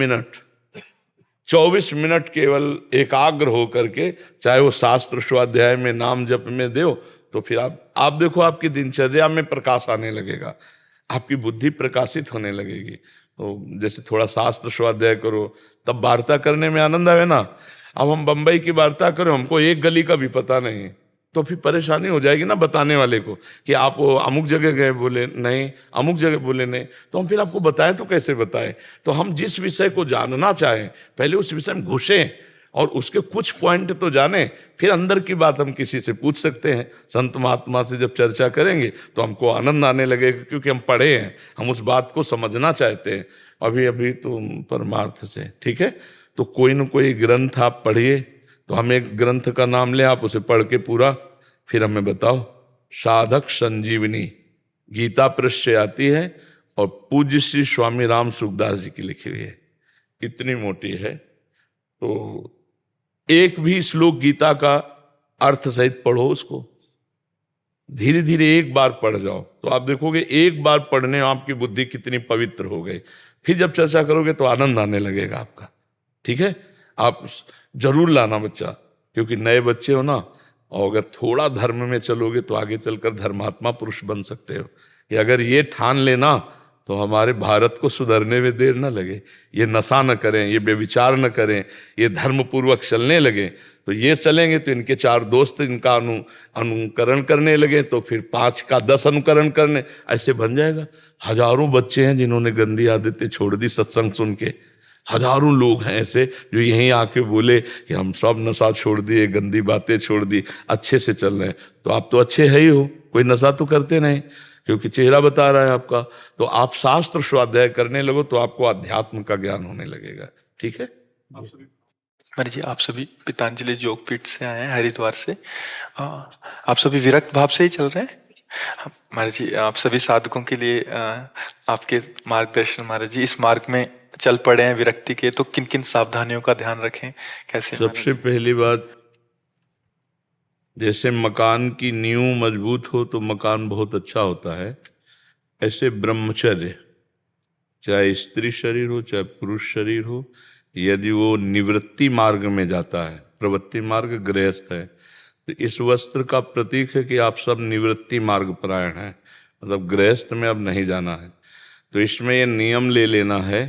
मिनट केवल एकाग्र हो करके चाहे वो शास्त्र स्वाध्याय में नाम जप में दो, तो फिर आप देखो आपकी दिनचर्या में प्रकाश आने लगेगा, आपकी बुद्धि प्रकाशित होने लगेगी। तो जैसे थोड़ा शास्त्र स्वाध्याय करो तब वार्ता करने में आनंद आवे ना। अब हम बंबई की वार्ता करें, हमको एक गली का भी पता नहीं, तो फिर परेशानी हो जाएगी ना बताने वाले को कि आप अमुक जगह गए, बोले नहीं, अमुक जगह बोले नहीं, तो हम फिर आपको बताएं तो कैसे बताएं? तो हम जिस विषय को जानना चाहें पहले उस विषय में घुसें और उसके कुछ पॉइंट तो जाने, फिर अंदर की बात हम किसी से पूछ सकते हैं। संत महात्मा से जब चर्चा करेंगे तो हमको आनंद आने लगेगा, क्योंकि हम पढ़े हैं, हम उस बात को समझना चाहते हैं अभी तो परमार्थ से। ठीक है, तो कोई न कोई ग्रंथ आप पढ़िए, तो हम एक ग्रंथ का नाम लें, आप उसे पढ़ के पूरा फिर हमें बताओ। साधक संजीवनी गीता प्रेस से आती है और पूज्य श्री स्वामी राम सुखदास जी की लिखी हुई है, इतनी मोटी है। तो एक भी श्लोक गीता का अर्थ सहित पढ़ो, उसको धीरे धीरे एक बार पढ़ जाओ तो आप देखोगे एक बार पढ़ने आपकी बुद्धि कितनी पवित्र हो गई। फिर जब चर्चा करोगे तो आनंद आने लगेगा आपका। ठीक है, आप जरूर लाना बच्चा, क्योंकि नए बच्चे हो ना, और अगर थोड़ा धर्म में चलोगे तो आगे चलकर धर्मात्मा पुरुष बन सकते हो। कि अगर ये ठान लेना तो हमारे भारत को सुधरने में देर न लगे, ये नशा न करें, ये बेविचार न करें, ये धर्म पूर्वक चलने लगे, तो ये चलेंगे तो इनके 4 दोस्त इनका अनुकरण करने लगे, तो फिर 5 का 10 अनुकरण करने, ऐसे बन जाएगा। हजारों बच्चे हैं जिन्होंने गंदी आदतें छोड़ दी सत्संग सुन के, हजारों लोग हैं ऐसे जो यहीं आके बोले कि हम सब नशा छोड़ दिए, गंदी बातें छोड़ दी, अच्छे से चल रहे हैं। तो आप तो अच्छे है ही हो, कोई नशा तो करते नहीं, क्योंकि चेहरा बता रहा है आपका। तो आप शास्त्र स्वाध्याय करने लगो तो आपको अध्यात्म का ज्ञान होने लगेगा। ठीक है महाराज जी, आप सभी पतंजलि योगपीठ से आए हैं, हरिद्वार से। आप सभी विरक्त भाव से ही चल रहे हैं महाराज जी। आप सभी साधकों के लिए आपके मार्गदर्शन महाराज जी, इस मार्ग में चल पड़े हैं विरक्ति के, तो किन किन सावधानियों का ध्यान रखें, कैसे? सबसे पहली बात, जैसे मकान की नींव मजबूत हो तो मकान बहुत अच्छा होता है, ऐसे ब्रह्मचर्य, चाहे स्त्री शरीर हो चाहे पुरुष शरीर हो, यदि वो निवृत्ति मार्ग में जाता है, प्रवृत्ति मार्ग गृहस्थ है, तो इस वस्त्र का प्रतीक है कि आप सब निवृत्ति मार्ग परायण हैं, मतलब गृहस्थ में अब नहीं जाना है। तो इसमें ये नियम ले लेना है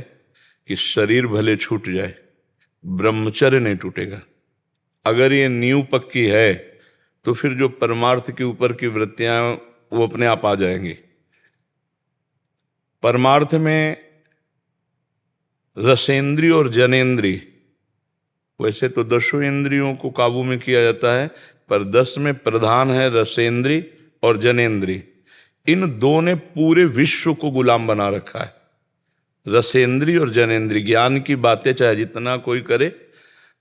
कि शरीर भले छूट जाए, ब्रह्मचर्य नहीं टूटेगा। अगर ये नींव पक्की है तो फिर जो परमार्थ के ऊपर की वृत्तियां वो अपने आप आ जाएंगी। परमार्थ में रसेंद्रिय और जनेंद्रिय, वैसे तो 10 इंद्रियों को काबू में किया जाता है, पर 10 में प्रधान है रसेंद्रिय और जनेंद्रिय। इन दो ने पूरे विश्व को गुलाम बना रखा है। रसेंद्रिय और जनेंद्रिय, ज्ञान की बातें चाहे जितना कोई करे,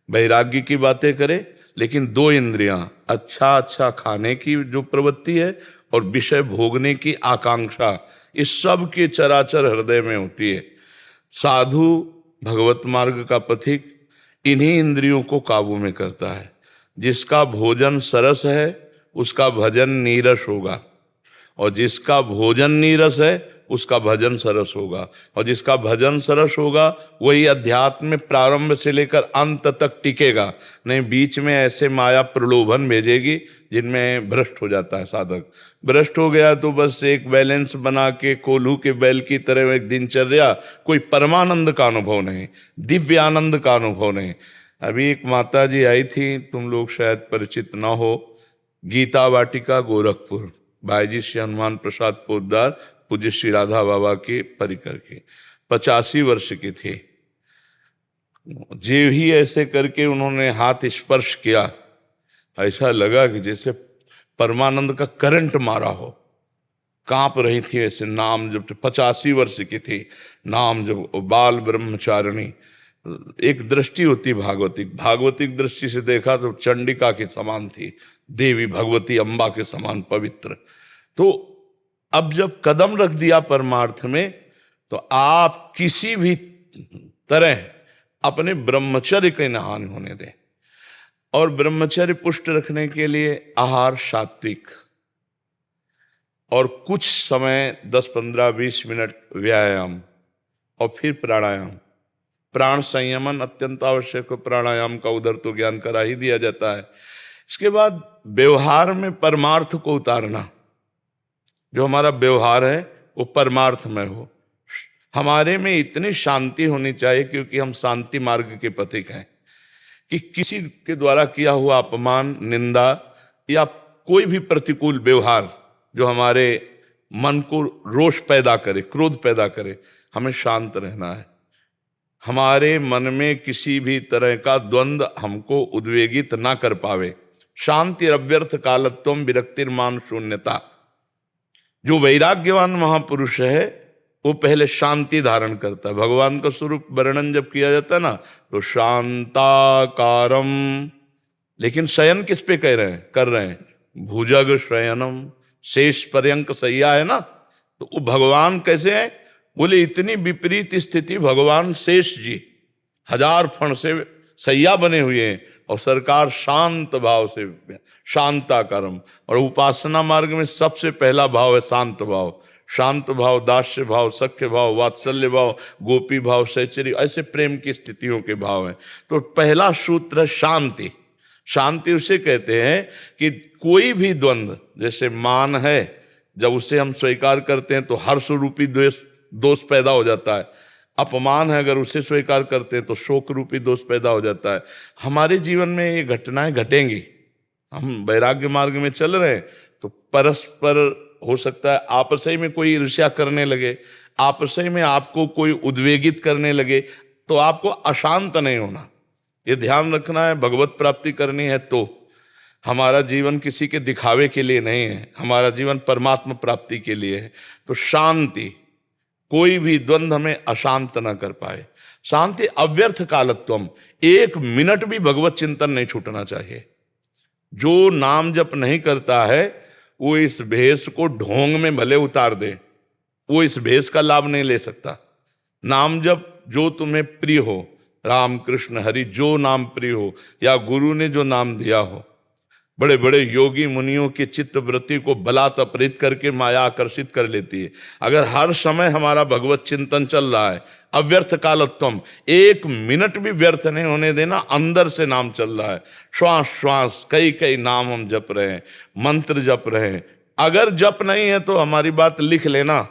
वैराग्य की बातें करे, लेकिन 2 इंद्रियां, अच्छा खाने की जो प्रवृत्ति है और विषय भोगने की आकांक्षा, इस सब के चराचर हृदय में होती है। साधु भगवत मार्ग का पथिक इन्हीं इंद्रियों को काबू में करता है। जिसका भोजन सरस है उसका भजन नीरस होगा। और जिसका भोजन नीरस है उसका भजन सरस होगा, और जिसका भजन सरस होगा वही अध्यात्म में प्रारंभ से लेकर अंत तक टिकेगा। नहीं बीच में ऐसे माया प्रलोभन भेजेगी जिनमें भ्रष्ट हो जाता है साधक। भ्रष्ट हो गया तो बस एक बैलेंस बना के कोल्हू के बैल की तरह एक दिनचर्या, कोई परमानंद का अनुभव नहीं, दिव्य आनंद का अनुभव नहीं। अभी एक माता जी आई थी, तुम लोग शायद परिचित ना हो, गीता वाटिका गोरखपुर, भाई जी श्री हनुमान प्रसाद पोद्दार पूज्य श्री राधा बाबा के परिकर की, 85 वर्ष की थी। जे ही ऐसे करके उन्होंने हाथ स्पर्श किया, ऐसा लगा कि जैसे परमानंद का करंट मारा हो, कांप रही थी ऐसे। नाम जब 85 वर्ष की थी, नाम जब बाल ब्रह्मचारिणी। एक दृष्टि होती भागवतिक दृष्टि से देखा तो चंडिका के समान थी, देवी भगवती अम्बा के समान पवित्र। तो अब जब कदम रख दिया परमार्थ में, तो आप किसी भी तरह अपने ब्रह्मचर्य के न हानि होने दें। और ब्रह्मचर्य पुष्ट रखने के लिए आहार सात्विक, और कुछ समय 10, 15, 20 मिनट व्यायाम, और फिर प्राणायाम। प्राण संयमन अत्यंत आवश्यक है, प्राणायाम का उधर तो ज्ञान करा ही दिया जाता है। इसके बाद व्यवहार में परमार्थ को उतारना, जो हमारा व्यवहार है वो परमार्थ में हो। हमारे में इतनी शांति होनी चाहिए, क्योंकि हम शांति मार्ग के पथिक हैं, कि किसी के द्वारा किया हुआ अपमान, निंदा या कोई भी प्रतिकूल व्यवहार जो हमारे मन को रोष पैदा करे, क्रोध पैदा करे, हमें शांत रहना है। हमारे मन में किसी भी तरह का द्वंद्व हमको उद्वेगित ना कर पावे। शांति अव्यर्थ कालत्वम विरक्तिर्मान शून्यता। जो वैराग्यवान महापुरुष है वो पहले शांति धारण करता है। भगवान का स्वरूप वर्णन जब किया जाता है ना, तो शांताकारम, लेकिन शयन किस पे कर रहे हैं? भुजग शयनम, शेष पर्यंक सैया है ना। तो वो भगवान कैसे है? बोले इतनी विपरीत स्थिति, भगवान शेष जी 1000 फण से सैया बने हुए हैं, और सरकार शांत भाव से, शांताकारम। और उपासना मार्ग में सबसे पहला भाव है शांत भाव। शांत भाव, दास्य भाव, सख्य भाव, वात्सल्य भाव, गोपी भाव, सहचरी, ऐसे प्रेम की स्थितियों के भाव हैं। तो पहला सूत्र है शांति। शांति उसे कहते हैं कि कोई भी द्वंद्व, जैसे मान है, जब उसे हम स्वीकार करते हैं तो हर्ष रूपी दोष पैदा हो जाता है। अपमान है, अगर उसे स्वीकार करते हैं तो शोक रूपी दोष पैदा हो जाता है। हमारे जीवन में ये घटनाएं घटेंगी। हम वैराग्य मार्ग में चल रहे हैं तो परस्पर हो सकता है आपस ही में कोई ईर्ष्या करने लगे, आपस ही में आपको कोई उद्वेगित करने लगे, तो आपको अशांत नहीं होना, ये ध्यान रखना है। भगवत प्राप्ति करनी है तो हमारा जीवन किसी के दिखावे के लिए नहीं है, हमारा जीवन परमात्मा प्राप्ति के लिए है। तो शांति, कोई भी द्वंद्व हमें अशांत न कर पाए। शांति अव्यर्थ कालत्वम, 1 मिनट भी भगवत चिंतन नहीं छूटना चाहिए। जो नाम जप नहीं करता है वो इस भेष को ढोंग में भले उतार दे, वो इस भेष का लाभ नहीं ले सकता। नाम जप जो तुम्हें प्रिय हो, राम कृष्ण हरि जो नाम प्रिय हो, या गुरु ने जो नाम दिया हो। बड़े बड़े योगी मुनियों की चित्त वृत्ति को बलात् अपहृत करके माया आकर्षित कर लेती है। अगर हर समय हमारा भगवत चिंतन चल रहा है, अव्यर्थ कालत्वम, 1 मिनट भी व्यर्थ नहीं होने देना, अंदर से नाम चल रहा है, श्वास श्वास कई नाम हम जप रहे हैं, मंत्र जप रहे हैं। अगर जप नहीं है तो हमारी बात लिख लेना,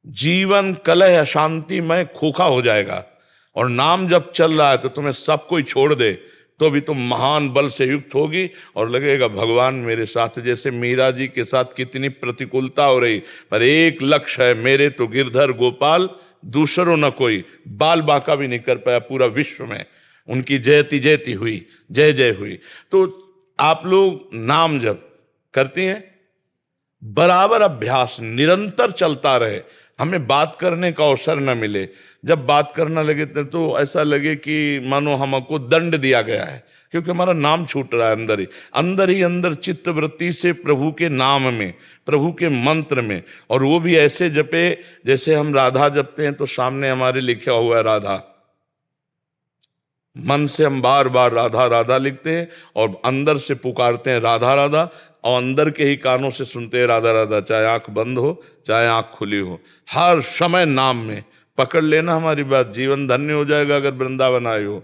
जीवन कलह अशांति में खोखा हो जाएगा। और नाम जब चल रहा है तो तुम्हें सब कोई छोड़ दे तो भी तुम महान बल से युक्त होगी, और लगेगा भगवान मेरे साथ। जैसे मीरा जी के साथ कितनी प्रतिकूलता हो रही, पर एक लक्ष्य है, मेरे तो गिरधर गोपाल दूसरों न कोई, बाल बांका भी नहीं कर पाया पूरा विश्व में, उनकी जयती जयती हुई, जय जय हुई। तो आप लोग नाम जप करती हैं, बराबर अभ्यास निरंतर चलता रहे, हमें बात करने का अवसर न मिले। जब बात करना लगे तो ऐसा लगे कि मानो हमको दंड दिया गया है, क्योंकि हमारा नाम छूट रहा है अंदर चित्त वृत्ति से प्रभु के नाम में, प्रभु के मंत्र में। और वो भी ऐसे जपे जैसे हम राधा जपते हैं तो सामने हमारे लिखा हुआ है राधा, मन से हम बार बार राधा राधा लिखते हैं और अंदर से पुकारते हैं राधा राधा। और अंदर के ही कानों से सुनते हैं राधा राधा, चाहे आंख बंद हो चाहे आंख खुली हो, हर समय नाम में पकड़ लेना हमारी बात, जीवन धन्य हो जाएगा। अगर वृंदावन आए हो,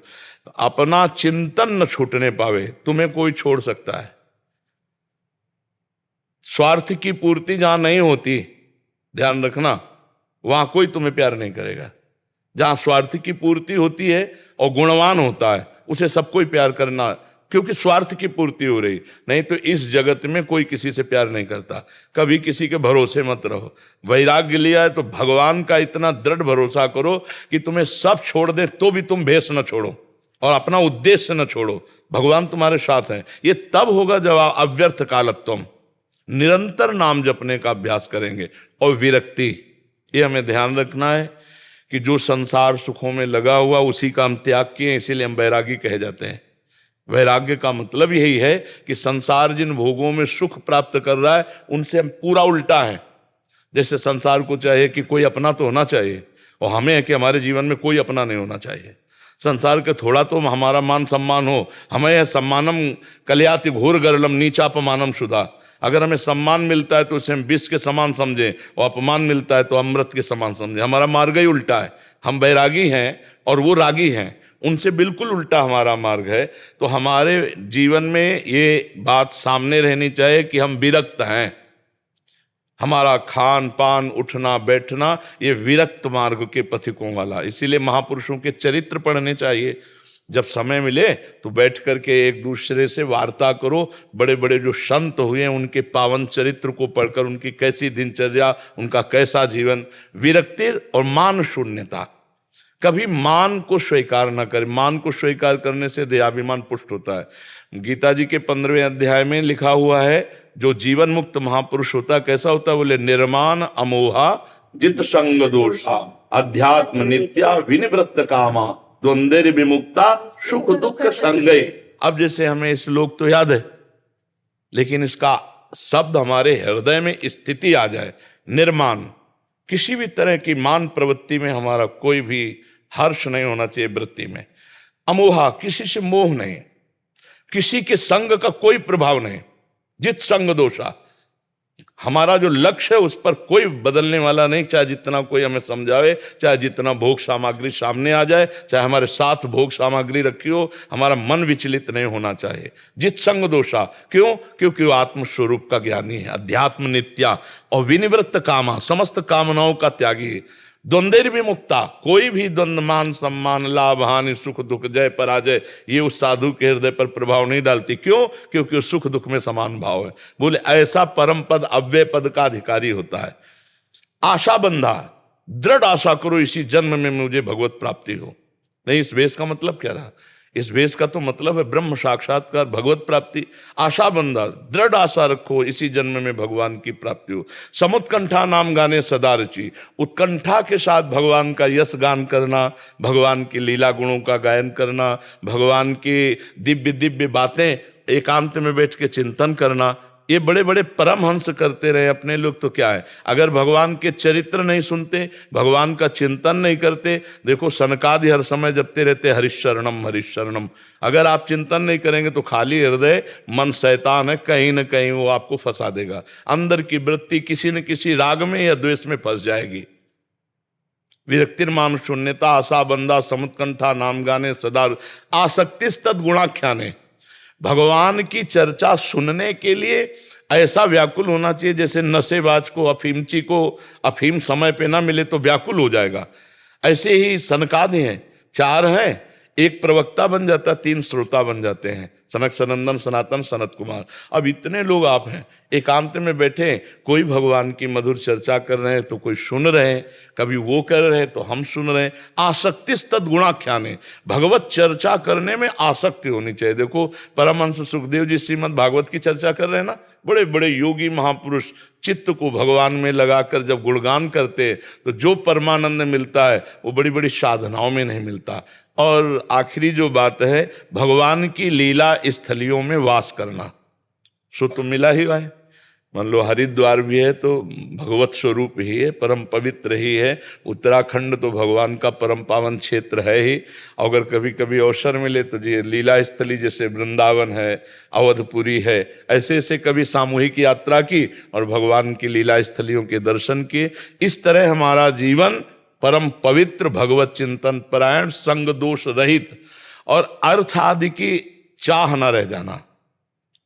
अपना चिंतन न छूटने पावे, तुम्हें कोई छोड़ सकता है? स्वार्थ की पूर्ति जहां नहीं होती, ध्यान रखना, वहां कोई तुम्हें प्यार नहीं करेगा। जहां स्वार्थ की पूर्ति होती है और गुणवान होता है, उसे सब कोई प्यार करना, क्योंकि स्वार्थ की पूर्ति हो रही। नहीं तो इस जगत में कोई किसी से प्यार नहीं करता। कभी किसी के भरोसे मत रहो। वैराग्य लिया है तो भगवान का इतना दृढ़ भरोसा करो कि तुम्हें सब छोड़ दे तो भी तुम भेष न छोड़ो और अपना उद्देश्य न छोड़ो। भगवान तुम्हारे साथ हैं। ये तब होगा जब अव्यर्थ कालत्वम, निरंतर नाम जपने का अभ्यास करेंगे। और विरक्ति, ये हमें ध्यान रखना है कि जो संसार सुखों में लगा हुआ उसी का हम त्याग किए, इसीलिए हम वैरागी कहे जाते हैं। वैराग्य का मतलब यही है कि संसार जिन भोगों में सुख प्राप्त कर रहा है उनसे हम पूरा उल्टा है। जैसे संसार को चाहिए कि कोई अपना तो होना चाहिए, और हमें है कि हमारे जीवन में कोई अपना नहीं होना चाहिए। संसार के थोड़ा तो हमारा मान सम्मान हो, हमें सम्मानम कल्याति घोर गरलम नीचापमानम शुदा। अगर हमें सम्मान मिलता है तो उसे हम विष के समान समझें, और अपमान मिलता है तो अमृत के समान समझें। हमारा मार्ग ही उल्टा है। हम वैरागी हैं और वो रागी हैं, उनसे बिल्कुल उल्टा हमारा मार्ग है। तो हमारे जीवन में ये बात सामने रहनी चाहिए कि हम विरक्त हैं। हमारा खान पान उठना बैठना ये विरक्त मार्ग के पथिकों वाला। इसीलिए महापुरुषों के चरित्र पढ़ने चाहिए। जब समय मिले तो बैठ करके एक दूसरे से वार्ता करो। बड़े बड़े जो संत हुए हैं उनके पावन चरित्र को पढ़कर उनकी कैसी दिनचर्या, उनका कैसा जीवन। विरक्ति और मान शून्यता, कभी मान को स्वीकार न करें। मान को स्वीकार करने से देहाभिमान पुष्ट होता है। गीता जी के 15वें अध्याय में लिखा हुआ है, जो जीवन मुक्त महापुरुष होता है कैसा होता है? बोले निर्माण अमोहा जित संग दोषा अध्यात्म नित्या विनिवृत्त कामा द्वंद्व विमुक्ता सुख दुख संगय। अब जैसे हमें श्लोक तो याद है, लेकिन इसका शब्द हमारे हृदय में स्थिति आ जाए। निर्माण, किसी भी तरह की मान प्रवृत्ति में हमारा कोई भी हर्ष नहीं होना चाहिए वृत्ति में। अमोहा, किसी से मोह नहीं, किसी के संग का कोई प्रभाव नहीं। जित संग दोषा, हमारा जो लक्ष्य है उस पर कोई बदलने वाला नहीं। चाहे जितना कोई हमें समझावे, चाहे जितना भोग सामग्री सामने आ जाए, चाहे हमारे साथ भोग सामग्री रखी हो, हमारा मन विचलित नहीं होना चाहिए। जित संग दोषा, क्यों? क्योंकि वो आत्मस्वरूप का ज्ञानी है, अध्यात्म नित्या और विनिवृत्त कामा, समस्त कामनाओं का त्यागी है। द्वंद्व विमुक्ता, कोई भी द्वंद्व, मान सम्मान, लाभ हानि, सुख दुख, जय पराजय, ये उस साधु के हृदय पर प्रभाव नहीं डालती। क्यों? क्योंकि वो सुख दुख में समान भाव है। बोले ऐसा परम पद अव्यय पद का अधिकारी होता है। आशा बंधा, दृढ़ आशा करो इसी जन्म में मुझे भगवत प्राप्ति हो। नहीं, इस वेश का मतलब क्या रहा? इस वेश का तो मतलब है ब्रह्म साक्षात्कार, भगवत प्राप्ति। आशा बंधा, दृढ़ आशा रखो इसी जन्म में भगवान की प्राप्ति हो। समुत्कंठा नाम गाने सदा रची, उत्कंठा के साथ भगवान का यश गान करना, भगवान की लीला गुणों का गायन करना, भगवान की दिव्य दिव्य बातें एकांत में बैठ के चिंतन करना। ये बड़े बड़े परमहंस करते रहे। अपने लोग तो क्या है, अगर भगवान के चरित्र नहीं सुनते, भगवान का चिंतन नहीं करते। देखो सनकादि हर समय जपते रहते हरिशरणम हरिशरणम। अगर आप चिंतन नहीं करेंगे तो खाली हृदय मन शैतान है, कहीं न कहीं वो आपको फंसा देगा। अंदर की वृत्ति किसी न किसी राग में या द्वेष में फंस जाएगी। विरक्तिर्मान शून्यता आशा बंदा समुत्कंठा नाम गाने सदा आसक्तिस्तद गुणाख्याने। भगवान की चर्चा सुनने के लिए ऐसा व्याकुल होना चाहिए जैसे नशेबाज को, अफीमची को अफीम समय पे ना मिले तो व्याकुल हो जाएगा। ऐसे ही सनकादि हैं, 4 हैं, एक प्रवक्ता बन जाता, 3 श्रोता बन जाते हैं। सनक सनंदन सनातन सनत कुमार। अब इतने लोग आप हैं, एकांत में बैठे, कोई भगवान की मधुर चर्चा कर रहे हैं तो कोई सुन रहे हैं, कभी वो कर रहे हैं तो हम सुन रहे हैं। आसक्तिस्तद गुणाख्याने, भगवत चर्चा करने में आसक्ति होनी चाहिए। देखो परमहंस सुखदेव जी श्रीमद् भागवत की चर्चा कर रहे हैं ना, बड़े बड़े योगी महापुरुष चित्त को भगवान में लगाकर जब गुणगान करते तो जो परमानंद मिलता है वो बड़ी बड़ी साधनाओं में नहीं मिलता। और आखिरी जो बात है, भगवान की लीला स्थलियों में वास करना, सो तो मिला ही है। मान लो हरिद्वार भी है तो भगवत स्वरूप ही है, परम पवित्र ही है। उत्तराखंड तो भगवान का परम पावन क्षेत्र है ही। अगर कभी कभी अवसर मिले तो जी लीला स्थली जैसे वृंदावन है, अवधपुरी है, ऐसे ऐसे कभी सामूहिक यात्रा की और भगवान की लीला स्थलियों के दर्शन किए। इस तरह हमारा जीवन परम पवित्र, भगवत चिंतन परायण, संग दोष रहित और अर्थ आदि की चाह न रह जाना।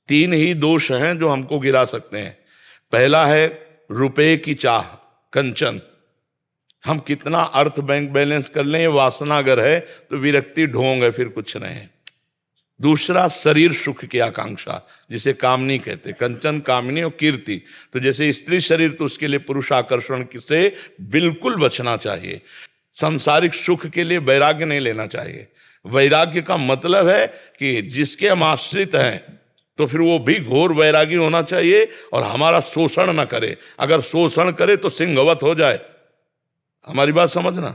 3 ही दोष हैं जो हमको गिरा सकते हैं। पहला है रुपए की चाह, कंचन। हम कितना अर्थ बैंक बैलेंस कर लें, वासना अगर है तो विरक्ति ढोंग है, फिर कुछ नहीं। दूसरा शरीर सुख की आकांक्षा, जिसे कामनी कहते, कंचन कामनी और कीर्ति। तो जैसे स्त्री शरीर तो उसके लिए पुरुष आकर्षण से बिल्कुल बचना चाहिए। सांसारिक सुख के लिए वैराग्य नहीं लेना चाहिए। वैराग्य का मतलब है कि जिसके हम आश्रित हैं तो फिर वो भी घोर वैरागी होना चाहिए और हमारा शोषण न करे। अगर शोषण करे तो सिंहवत हो जाए। हमारी बात समझना,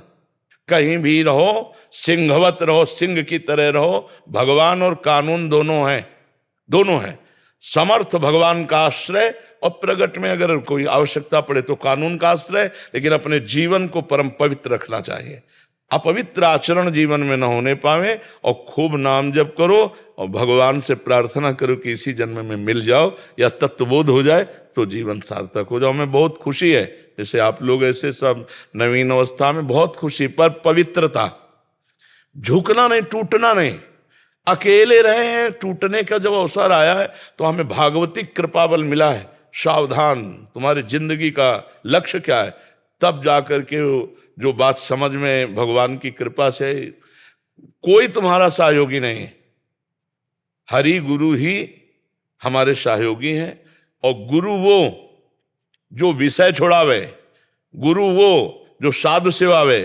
कहीं भी रहो सिंहवत रहो, सिंह की तरह रहो। भगवान और कानून दोनों हैं। समर्थ भगवान का आश्रय और प्रगट में अगर कोई आवश्यकता पड़े तो कानून का आश्रय, लेकिन अपने जीवन को परम पवित्र रखना चाहिए। अपवित्र आचरण जीवन में न होने पावे और खूब नाम जप करो और भगवान से प्रार्थना करो कि इसी जन्म में मिल जाओ या तत्वबोध हो जाए तो जीवन सार्थक हो जाओ। हमें बहुत खुशी है, जैसे आप लोग ऐसे सब नवीन अवस्था में, बहुत खुशी। पर पवित्रता, झुकना नहीं, टूटना नहीं। अकेले रहे हैं, टूटने का जब अवसर आया है तो हमें भागवतिक कृपा बल मिला है। सावधान, तुम्हारी जिंदगी का लक्ष्य क्या है, तब जाकर के जो बात समझ में भगवान की कृपा से। कोई तुम्हारा सहयोगी नहीं है, हरि गुरु ही हमारे सहयोगी हैं। और गुरु वो जो विषय छोड़ावे, गुरु वो जो साधु सेवावे,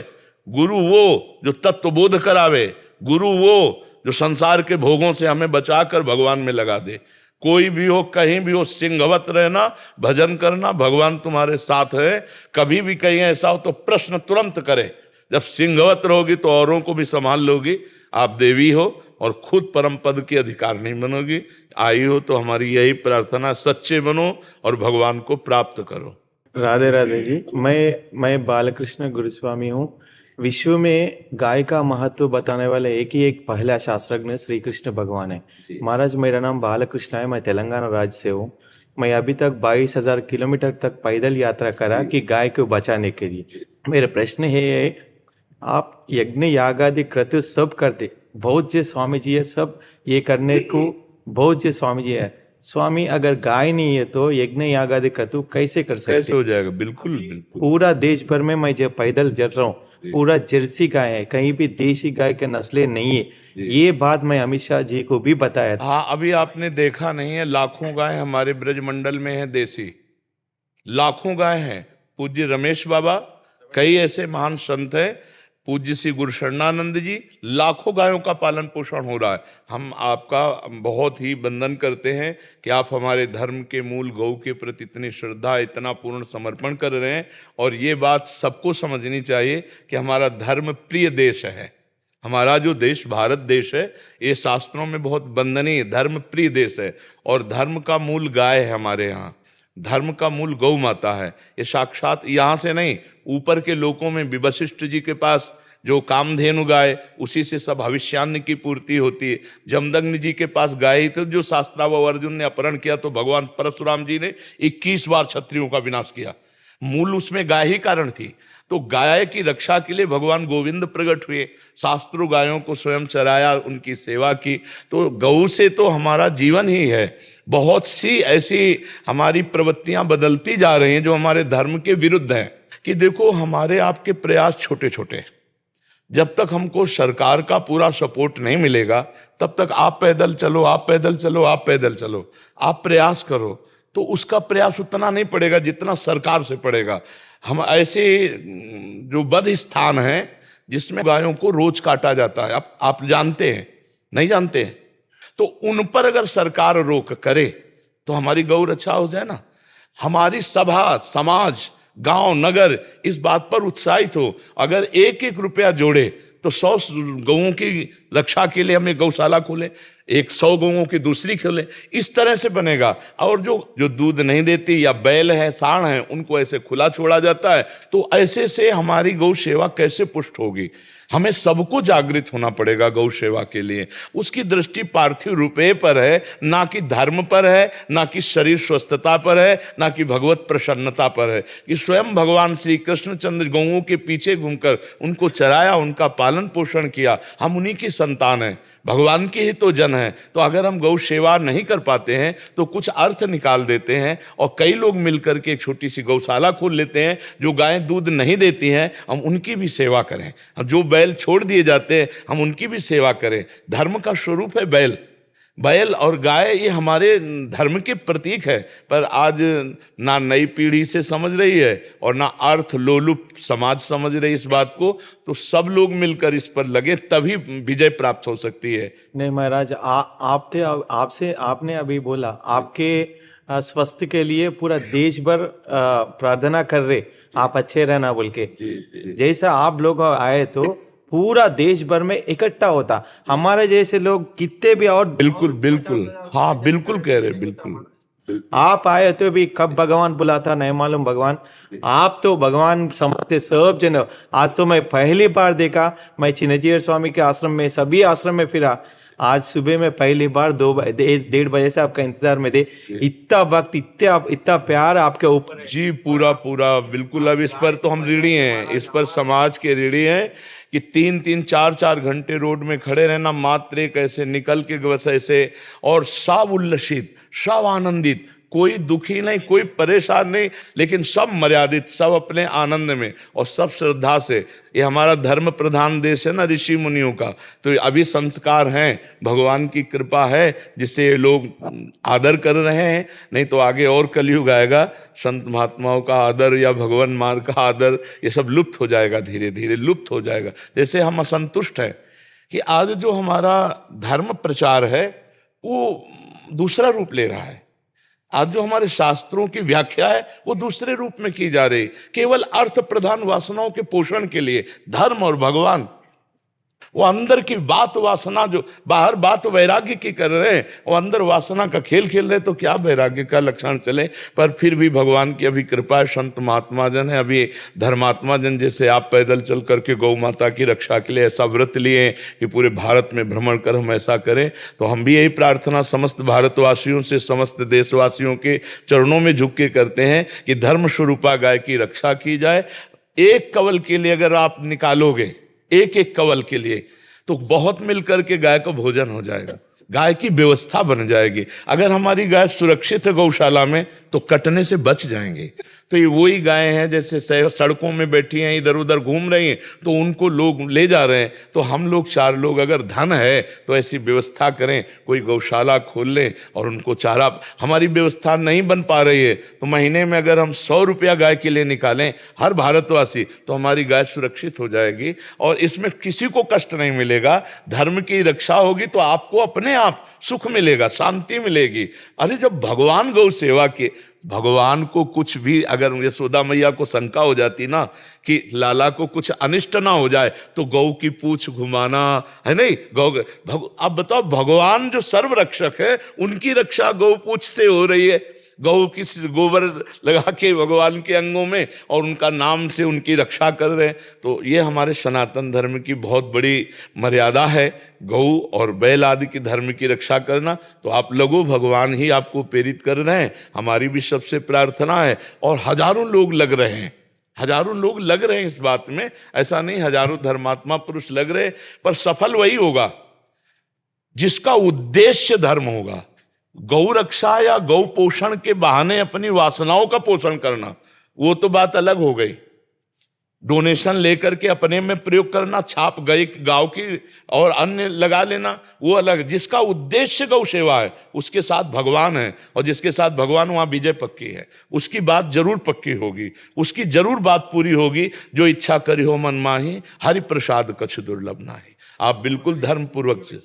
गुरु वो जो तत्वबोध करावे, गुरु वो जो संसार के भोगों से हमें बचाकर भगवान में लगा दे। कोई भी हो, कहीं भी हो, सिंहवत रहना, भजन करना, भगवान तुम्हारे साथ है। कभी भी कहीं ऐसा हो तो प्रश्न तुरंत करे। जब सिंहवत रहोगी तो औरों को भी संभाल लोगी। आप देवी हो और खुद परम पद की अधिकार नहीं बनोगी। आई हो तो हमारी यही प्रार्थना, सच्चे बनो और भगवान को प्राप्त करो। राधे राधे जी। मैं बालकृष्ण गुरुस्वामी हूँ। विश्व में गाय का महत्व बताने वाले एक पहला शास्त्रज्ञ श्री कृष्ण भगवान है। महाराज, मेरा नाम बालकृष्ण है, मैं तेलंगाना राज्य से हूँ। मैं अभी तक 22,000 किलोमीटर तक पैदल यात्रा करा कि गाय को बचाने के लिए। मेरा प्रश्न है, आप यज्ञ यागादि क्रतु सब करते, बहुत जे स्वामी जी है, सब ये करने को बहुत जे स्वामी जी है। स्वामी, अगर गाय नहीं है तो यज्ञ यागादि क्रतु कैसे कर सकते? कैसे हो जाएगा? बिल्कुल बिल्कुल। पूरा देश भर में मैं जब पैदल चल रहा हूँ, पूरा जर्सी गाय है, कहीं भी देशी गाय के नस्लें नहीं है। ये बात मैं अमित शाह जी को भी बताया था। हाँ, अभी आपने देखा नहीं है, लाखों गाय हमारे ब्रजमंडल में है देसी, लाखों गाय हैं। पूज्य रमेश बाबा, कई ऐसे महान संत हैं, पूज्य श्री गुरु शरणानंद जी, लाखों गायों का पालन पोषण हो रहा है। हम आपका बहुत ही वंदन करते हैं कि आप हमारे धर्म के मूल गौ के प्रति इतनी श्रद्धा, इतना पूर्ण समर्पण कर रहे हैं। और ये बात सबको समझनी चाहिए कि हमारा धर्म प्रिय देश है। हमारा जो देश भारत देश है, ये शास्त्रों में बहुत वंदनीय धर्म प्रिय देश है। और धर्म का मूल गाय है हमारे यहाँ, धर्म का मूल गौ माता है। ये साक्षात यहाँ से नहीं, ऊपर के लोकों में भी वशिष्ठ जी के पास जो कामधेनु गाय, उसी से सब भविष्यान्न की पूर्ति होती है। जमदग्नि जी के पास गाय थी, जो शास्त्राव अर्जुन ने अपहरण किया तो भगवान परशुराम जी ने 21 बार क्षत्रियों का विनाश किया। मूल उसमें गाय ही कारण थी। तो गाय की रक्षा के लिए भगवान गोविंद प्रकट हुए, शास्त्रों गायों को स्वयं चराया, उनकी सेवा की। तो गौ से तो हमारा जीवन ही है। बहुत सी ऐसी हमारी प्रवृत्तियां बदलती जा रही हैं जो हमारे धर्म के विरुद्ध हैं। कि देखो, हमारे आपके प्रयास छोटे छोटे, जब तक हमको सरकार का पूरा सपोर्ट नहीं मिलेगा तब तक आप पैदल चलो, आप पैदल चलो, आप पैदल चलो, आप प्रयास करो, तो उसका प्रयास उतना नहीं पड़ेगा जितना सरकार से पड़ेगा। हम ऐसे जो बद स्थान हैं जिसमें गायों को रोज काटा जाता है, आप जानते हैं, नहीं जानते हैं, तो उन पर अगर सरकार रोक करे तो हमारी गौ रक्षा हो जाए ना। हमारी सभा, समाज, गांव, नगर इस बात पर उत्साहित हो, अगर 1-1 रुपया जोड़े तो 100 गौओं की रक्षा के लिए हमें गौशाला खोले, 100 गौओं की दूसरी खोले, इस तरह से बनेगा। और जो दूध नहीं देती या बैल है, सांड है, उनको ऐसे खुला छोड़ा जाता है, तो ऐसे से हमारी गौ सेवा कैसे पुष्ट होगी? हमें सबको जागृत होना पड़ेगा गौ सेवा के लिए। उसकी दृष्टि पार्थिव रुपये पर है, ना कि धर्म पर है, ना कि शरीर स्वस्थता पर है, ना कि भगवत प्रसन्नता पर है। कि स्वयं भगवान श्री कृष्णचंद्र गौओं के पीछे घूमकर उनको चराया, उनका पालन पोषण किया। हम उन्हीं की संतान हैं, भगवान के ही तो जन हैं। तो अगर हम गौ सेवा नहीं कर पाते हैं तो कुछ अर्थ निकाल देते हैं, और कई लोग मिलकर के एक छोटी सी गौशाला खोल लेते हैं। जो गायें दूध नहीं देती हैं हम उनकी भी सेवा करें, जो बैल छोड़ दिए जाते हैं हम उनकी भी सेवा करें। धर्म का स्वरूप है बैल और गाय, ये हमारे धर्म के प्रतीक है। पर आज ना नई पीढ़ी से समझ रही है और ना अर्थ लोलुप समाज समझ रही इस बात को। तो सब लोग मिलकर इस पर लगे, तभी विजय प्राप्त हो सकती है। नहीं महाराज, आपने अभी बोला आपके स्वास्थ्य के लिए पूरा देश भर प्रार्थना कर रहे, आप अच्छे रहना बोल के। जैसे आप लोग आए तो पूरा देश भर में इकट्ठा होता, हमारे जैसे लोग कितने भी और बिल्कुल हाँ, बिल्कुल कह रहे, बिल्कुल। आप आए तो भी कब भगवान बुलाता नहीं मालूम। भगवान, आप तो भगवान समझते सब जन। आज तो मैं पहली बार देखा, मैं चिन्नजीयर स्वामी के आश्रम में, सभी आश्रम में फिरा, आज सुबह में पहली बार 1:30 बजे से आपका इंतजार में थे। इतना वक्त, इतना प्यार आपके ऊपर जी, पूरा बिल्कुल। अब इस पर तो हम ऋणी हैं, इस पर समाज के ऋणी हैं कि 3-3, 4-4 घंटे रोड में खड़े रहना, मात्र एक ऐसे निकल के बस ऐसे, और सब उल्लसित, सब आनंदित, कोई दुखी नहीं, कोई परेशान नहीं, लेकिन सब मर्यादित, सब अपने आनंद में और सब श्रद्धा से। ये हमारा धर्म प्रधान देश है ना ऋषि मुनियों का, तो अभी संस्कार हैं, भगवान की कृपा है जिससे ये लोग आदर कर रहे हैं। नहीं तो आगे और कलयुग आएगा, संत महात्माओं का आदर या भगवान मार्ग का आदर, ये सब लुप्त हो जाएगा, धीरे धीरे लुप्त हो जाएगा। जैसे हम असंतुष्ट हैं कि आज जो हमारा धर्म प्रचार है वो दूसरा रूप ले रहा है। आज जो हमारे शास्त्रों की व्याख्या है वो दूसरे रूप में की जा रही, केवल अर्थ प्रधान वासनाओं के पोषण के लिए। धर्म और भगवान, वो अंदर की बात वासना, जो बाहर बात वैराग्य की कर रहे हैं, वो अंदर वासना का खेल खेल रहे, तो क्या वैराग्य का लक्षण चले। पर फिर भी भगवान की अभी कृपा है, संत महात्मा जन है, अभी धर्मात्मा जन जैसे आप पैदल चल करके गौ माता की रक्षा के लिए ऐसा व्रत लिए कि पूरे भारत में भ्रमण कर हम ऐसा करें। तो हम भी यही प्रार्थना समस्त भारतवासियों से, समस्त देशवासियों के चरणों में झुक के करते हैं कि धर्म स्वरूपा गाय की रक्षा की जाए। एक कवल के लिए अगर आप निकालोगे, एक कवल के लिए, तो बहुत मिलकर के गाय को भोजन हो जाएगा, गाय की व्यवस्था बन जाएगी। अगर हमारी गाय सुरक्षित है गौशाला में तो कटने से बच जाएंगे। तो ये वही गाय हैं जैसे सड़कों में बैठी हैं, इधर उधर घूम रही हैं, तो उनको लोग ले जा रहे हैं। तो हम लोग 4 लोग अगर धन है तो ऐसी व्यवस्था करें, कोई गौशाला खोल लें और उनको चारा। हमारी व्यवस्था नहीं बन पा रही है तो महीने में अगर हम 100 रुपया गाय के लिए निकालें हर भारतवासी, तो हमारी गाय सुरक्षित हो जाएगी और इसमें किसी को कष्ट नहीं मिलेगा। धर्म की रक्षा होगी तो आपको अपने आप सुख मिलेगा, शांति मिलेगी। अरे जब भगवान गौ सेवा के, भगवान को कुछ भी अगर यशोदा मैया को शंका हो जाती ना कि लाला को कुछ अनिष्ट ना हो जाए, तो गौ की पूंछ घुमाना है नहीं, अब बताओ, भगवान जो सर्व रक्षक है उनकी रक्षा गौ पूंछ से हो रही है। गौ की गोबर लगा के भगवान के अंगों में और उनका नाम से उनकी रक्षा कर रहे हैं। तो ये हमारे सनातन धर्म की बहुत बड़ी मर्यादा है, गौ और बैल आदि की धर्म की रक्षा करना। तो आप लोगों, भगवान ही आपको प्रेरित कर रहे हैं, हमारी भी सबसे प्रार्थना है। और हजारों लोग लग रहे हैं, हजारों लोग लग रहे हैं इस बात में, ऐसा नहीं हजारों धर्मात्मा पुरुष लग रहे, पर सफल वही होगा जिसका उद्देश्य धर्म होगा। गौ रक्षा या गौ पोषण के बहाने अपनी वासनाओं का पोषण करना, वो तो बात अलग हो गई। डोनेशन लेकर के अपने में प्रयोग करना, छाप गई गांव की और अन्य लगा लेना, वो अलग। जिसका उद्देश्य गौ सेवा है उसके साथ भगवान है, और जिसके साथ भगवान वहां विजय पक्की है, उसकी बात जरूर पक्की होगी, उसकी जरूर बात पूरी होगी। जो इच्छा करी हो मन माही, हरि प्रसाद कछु दुर्लभ नाही। आप बिल्कुल धर्म पूर्वक से